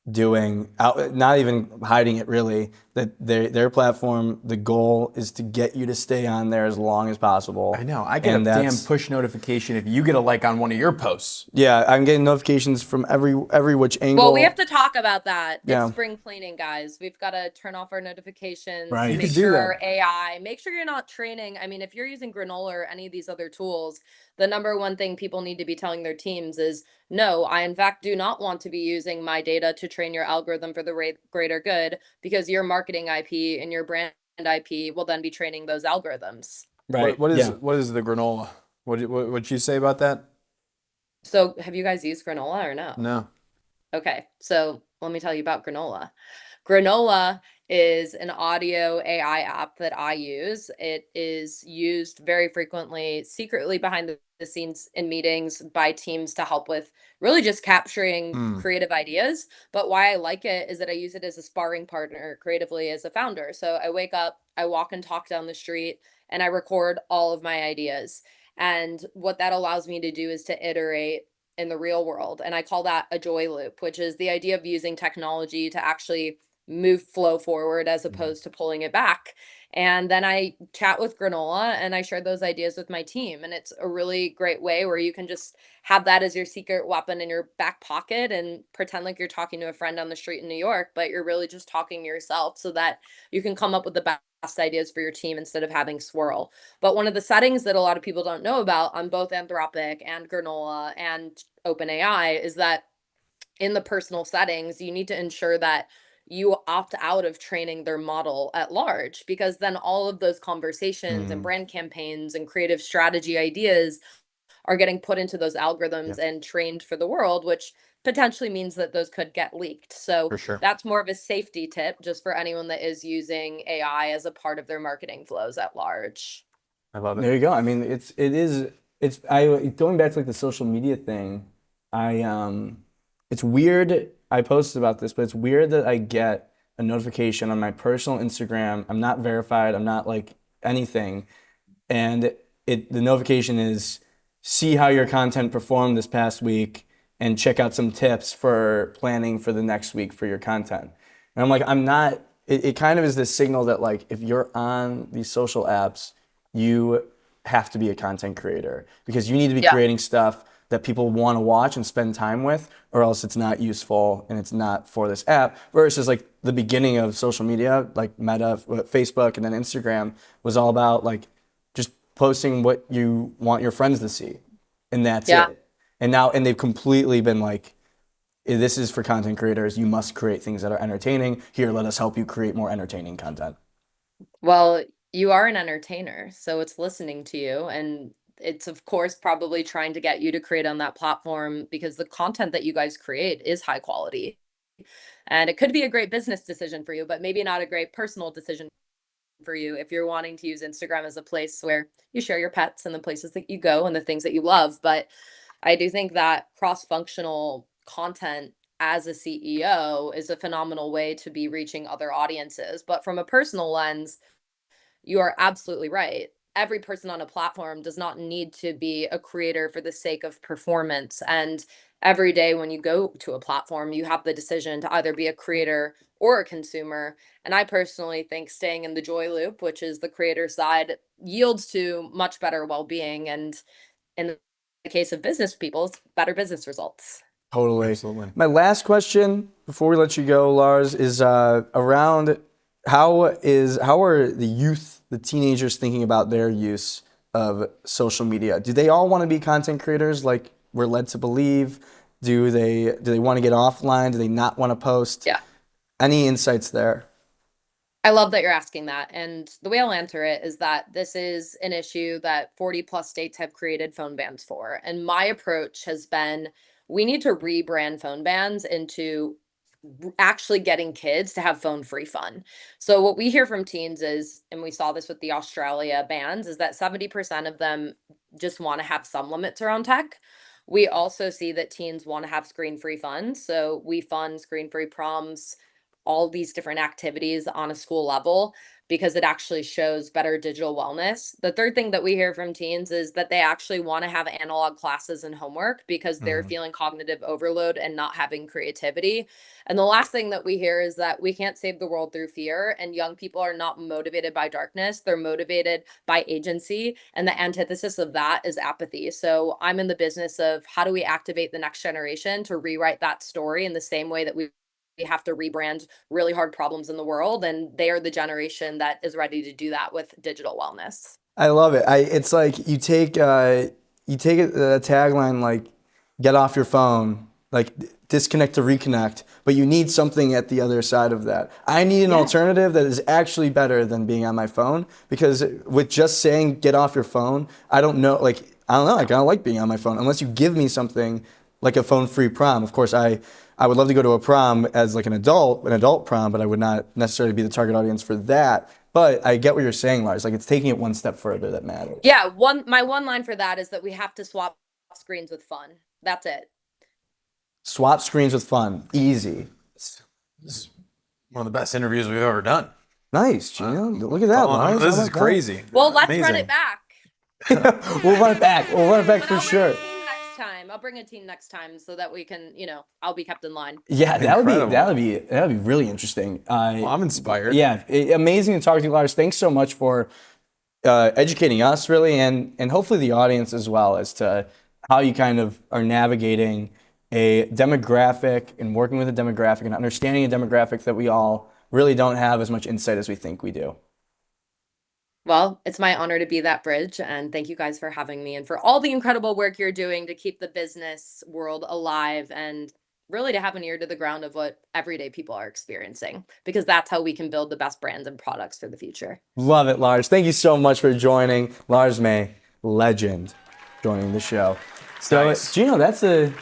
doing, not even hiding it really, that their platform, the goal is to get you to stay on there as long as possible. I know. I get a damn push notification if you get a like on one of your posts. Yeah, I'm getting notifications from every which angle. Well, we have to talk about that. Yeah. It's spring cleaning, guys. We've got to turn off our notifications, Right. You make could do sure that. our AI, make sure you're not training. I mean, if you're using Granola or any of these other tools, the number one thing people need to be telling their teams is, no, I in fact do not want to be using my data to train your algorithm for the greater good, because your marketing IP and your brand IP will then be training those algorithms. Right. What is the granola? What'd you say about that? So have you guys used Granola or no? No. Okay, so let me tell you about Granola. Granola is an audio AI app that I use. It is used very frequently, secretly behind the scenes in meetings by teams to help with really just capturing creative ideas. But why I like it is that I use it as a sparring partner creatively as a founder. So I wake up, I walk and talk down the street, and I record all of my ideas. And what that allows me to do is to iterate in the real world. And I call that a joy loop, which is the idea of using technology to actually move flow forward as opposed to pulling it back. And then I chat with Granola and I share those ideas with my team. And it's a really great way where you can just have that as your secret weapon in your back pocket and pretend like you're talking to a friend on the street in New York, but you're really just talking to yourself so that you can come up with the best ideas for your team instead of having swirl. But one of the settings that a lot of people don't know about on both Anthropic and Granola and OpenAI is that in the personal settings, you need to ensure that you opt out of training their model at large, because then all of those conversations and brand campaigns and creative strategy ideas are getting put into those algorithms and trained for the world, which potentially means that those could get leaked. So For sure. that's more of a safety tip just for anyone that is using AI as a part of their marketing flows at large. I love it. There you go. I mean, it's going back to like the social media thing. It's weird. I posted about this, but it's weird that I get a notification on my personal Instagram. I'm not verified. I'm not like anything, and the notification is, see how your content performed this past week and check out some tips for planning for the next week for your content. And I'm like, I'm not. It kind of is this signal that like if you're on these social apps, you have to be a content creator because you need to be creating stuff that people want to watch and spend time with, or else it's not useful and it's not for this app. Versus like the beginning of social media, like Meta, Facebook, and then Instagram was all about like just posting what you want your friends to see, and that's it. And they've completely been like, this is for content creators. You must create things that are entertaining. Here, let us help you create more entertaining content. Well, you are an entertainer, so it's listening to you, and it's of course probably trying to get you to create on that platform because the content that you guys create is high quality. And it could be a great business decision for you, but maybe not a great personal decision for you if you're wanting to use Instagram as a place where you share your pets and the places that you go and the things that you love. But I do think that cross-functional content as a CEO is a phenomenal way to be reaching other audiences. But from a personal lens, you are absolutely right. Every person on a platform does not need to be a creator for the sake of performance. And every day when you go to a platform, you have the decision to either be a creator or a consumer. And I personally think staying in the joy loop, which is the creator side, yields to much better well-being. And in the case of business people, it's better business results. Totally. Absolutely. My last question before we let you go, Larz, is around how are the youth, the teenagers thinking about their use of social media? Do they all want to be content creators like we're led to believe? Do they want to get offline? Do they not want to post? Yeah. Any insights there? I love that you're asking that. And the way I'll answer it is that this is an issue that 40 plus states have created phone bans for. And my approach has been, we need to rebrand phone bans into actually getting kids to have phone-free fun. So what we hear from teens is, and we saw this with the Australia bans, is that 70% of them just want to have some limits around tech. We also see that teens want to have screen-free fun. So we fund screen-free proms, all these different activities on a school level because it actually shows better digital wellness. The third thing that we hear from teens is that they actually want to have analog classes and homework because they're feeling cognitive overload and not having creativity. And the last thing that we hear is that we can't save the world through fear, and young people are not motivated by darkness. They're motivated by agency. And the antithesis of that is apathy. So I'm in the business of how do we activate the next generation to rewrite that story in the same way that we have to rebrand really hard problems in the world. And they are the generation that is ready to do that with digital wellness. I love it. It's like you take a tagline like "Get off your phone," like disconnect to reconnect, but you need something at the other side of that. I need an alternative that is actually better than being on my phone, because with just saying "get off your phone," I don't know. I don't know. I don't like being on my phone unless you give me something like a phone-free prom. Of course, I would love to go to a prom as like an adult prom, but I would not necessarily be the target audience for that. But I get what you're saying, Larz. Like, it's taking it one step further that matters. Yeah, my one line for that is that we have to swap screens with fun. That's it. Swap screens with fun. Easy. This is one of the best interviews we've ever done. Nice, Gino. Look at that, Larz. This How is about crazy. Well, let's run Amazing. it back. that? We'll run it back. We'll run it back for I'll sure. bring a team next time. I'll bring a team next time so that we can, I'll be kept in line. Yeah, that Incredible. would be really interesting. Well, I'm inspired. Yeah, amazing to talk to you, Larz. Thanks so much for educating us, really, and hopefully the audience as well, as to how you kind of are navigating a demographic and working with a demographic and understanding a demographic that we all really don't have as much insight as we think we do. Well, it's my honor to be that bridge, and thank you guys for having me and for all the incredible work you're doing to keep the business world alive and really to have an ear to the ground of what everyday people are experiencing, because that's how we can build the best brands and products for the future. Love it, Larz. Thank you so much for joining. Larz May, legend, joining the show. So, Nice. Gino, that's the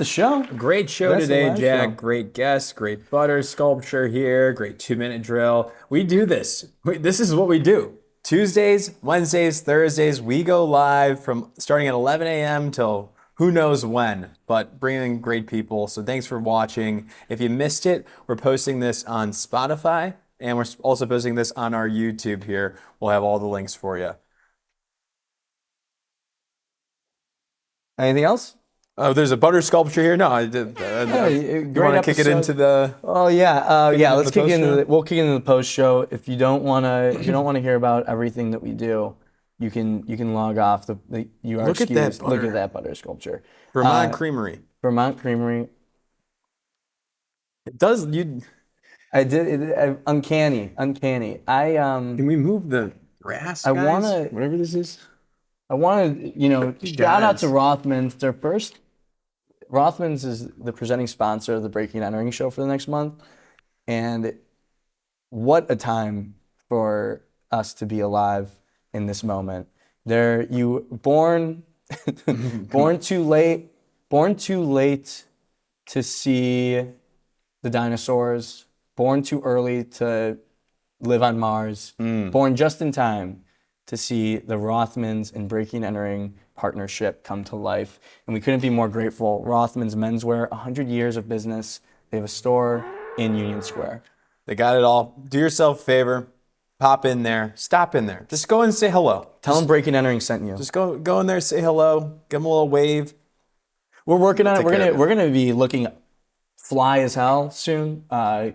show. Great show That's the today, live Jack. show. Great guests, great butter sculpture here, great 2-minute drill. We do this. This is what we do. Tuesdays, Wednesdays, Thursdays, we go live from starting at 11 a.m. till who knows when, but bringing great people. So thanks for watching. If you missed it, we're posting this on Spotify, and we're also posting this on our YouTube here. We'll have all the links for you. Anything else? Oh, there's a butter sculpture here. No, I did. You great want to kick it episode. into the? Oh yeah, into Let's the kick into post-show? we'll kick into the post show. If you don't wanna hear about everything that we do, you can log off. You are Look at that excused. Look butter. at that butter sculpture. Vermont Creamery. Vermont Creamery. It does. You Uncanny. can we move the grass? I guys? wanna- whatever this is. I want to, shout out to guys. Rothmans. Rothmans is the presenting sponsor of the Breaking and Entering show for the next month. And what a time for us to be alive in this moment. Born too late to see the dinosaurs, born too early to live on Mars, born just in time to see the Rothmans and Breaking and Entering partnership come to life. And we couldn't be more grateful. Rothmans Menswear, 100 years of business. They have a store in Union Square. They got it all. Do yourself a favor. Pop in there. Stop in there. Just go and say hello. Tell them Breaking and Entering sent you. Just go in there, say hello, give them a little wave. We're working on it. Take care of it. We're gonna be looking fly as hell soon. We're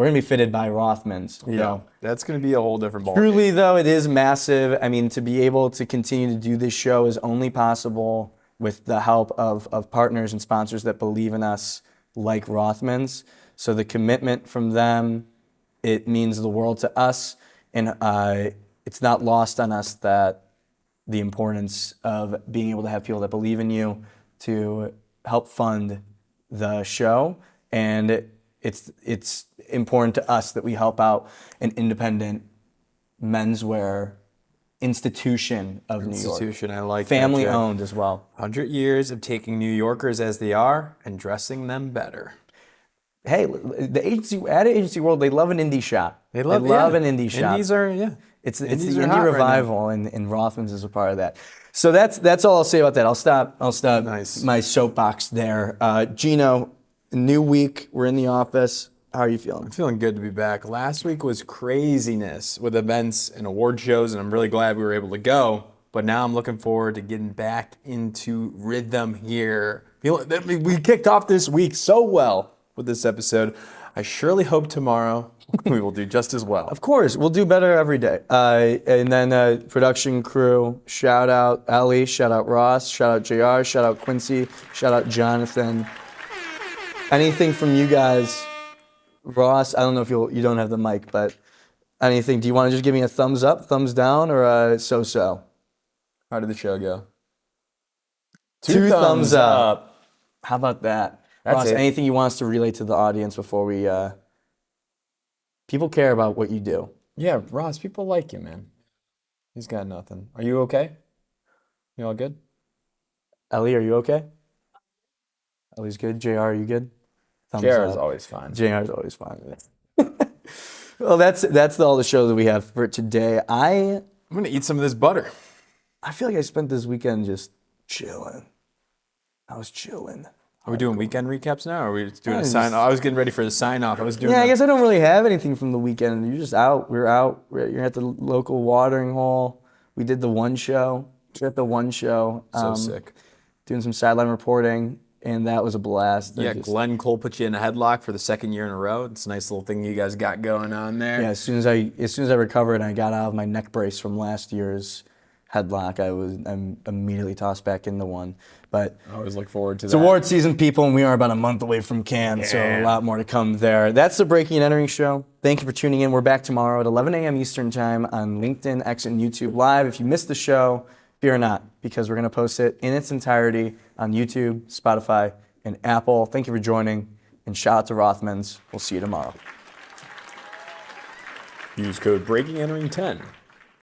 gonna be fitted by Rothmans. So. That's going to be a whole different ball. Truly, though, it is massive. I mean, to be able to continue to do this show is only possible with the help of partners and sponsors that believe in us, like Rothmans. So the commitment from them, it means the world to us, and it's not lost on us that the importance of being able to have people that believe in you to help fund the show, and it's important to us that we help out an independent menswear institution of New York. Institution, I like that, Family Jack. owned as well. 100 years of taking New Yorkers as they are and dressing them better. hey, the ad agency world, they love an indie shop. They love an indie shop. Indies are, yeah. It's the Indies are indie hot right now. revival, and Rothman's is a part of that. So that's all I'll say about that. I'll stop Nice. my soapbox there. Gino, new week. We're in the office. How are you feeling? I'm feeling good to be back. Last week was craziness with events and award shows, and I'm really glad we were able to go. But now I'm looking forward to getting back into rhythm here. We kicked off this week so well with this episode. I surely hope tomorrow we will do just as well. Of course, we'll do better every day. And then production crew, shout out Ellie, shout out Ross, shout out JR, shout out Quincy, shout out Jonathan. Anything from you guys? Ross, I don't know if you don't have the mic, but anything. Do you want to just give me a thumbs up, thumbs down, or a so-so? How did the show go? Two thumbs up. How about that? That's Ross, it. anything you want us to relay to the audience before we... People care about what you do. Yeah, Ross, people like you, man. He's got nothing. Are you okay? You all good? Ellie, are you okay? Ellie's good. JR, are you good? Thumbs JR is up. always fine. JR is always fine. Well, that's all the show that we have for today. I'm going to eat some of this butter. I feel like I spent this weekend just chilling. I was chilling. Are we doing weekend recaps now, or are we just doing Yeah, a sign off? I was getting ready for the sign off. I was doing Yeah, I guess I don't really have anything from the weekend. You're just out. We're out. You're at the local watering hole. We did the one show. We're at the one show. so sick. Doing some sideline reporting, and that was a blast. Yeah, Glenn Cole put you in a headlock for the second year in a row. It's a nice little thing you guys got going on there. Yeah, as soon as I recovered and I got out of my neck brace from last year's headlock, I'm immediately tossed back into one. But I always look forward to it's that. award season, people, and we are about a month away from Cannes, so a lot more to come there. That's the Breaking and Entering show. Thank you for tuning in. We're back tomorrow at 11 a.m. Eastern Time on LinkedIn, X, and YouTube Live. If you missed the show, fear not, because we're going to post it in its entirety on YouTube, Spotify, and Apple. Thank you for joining, and shout out to Rothmans. We'll see you tomorrow. Use code BreakingAntering10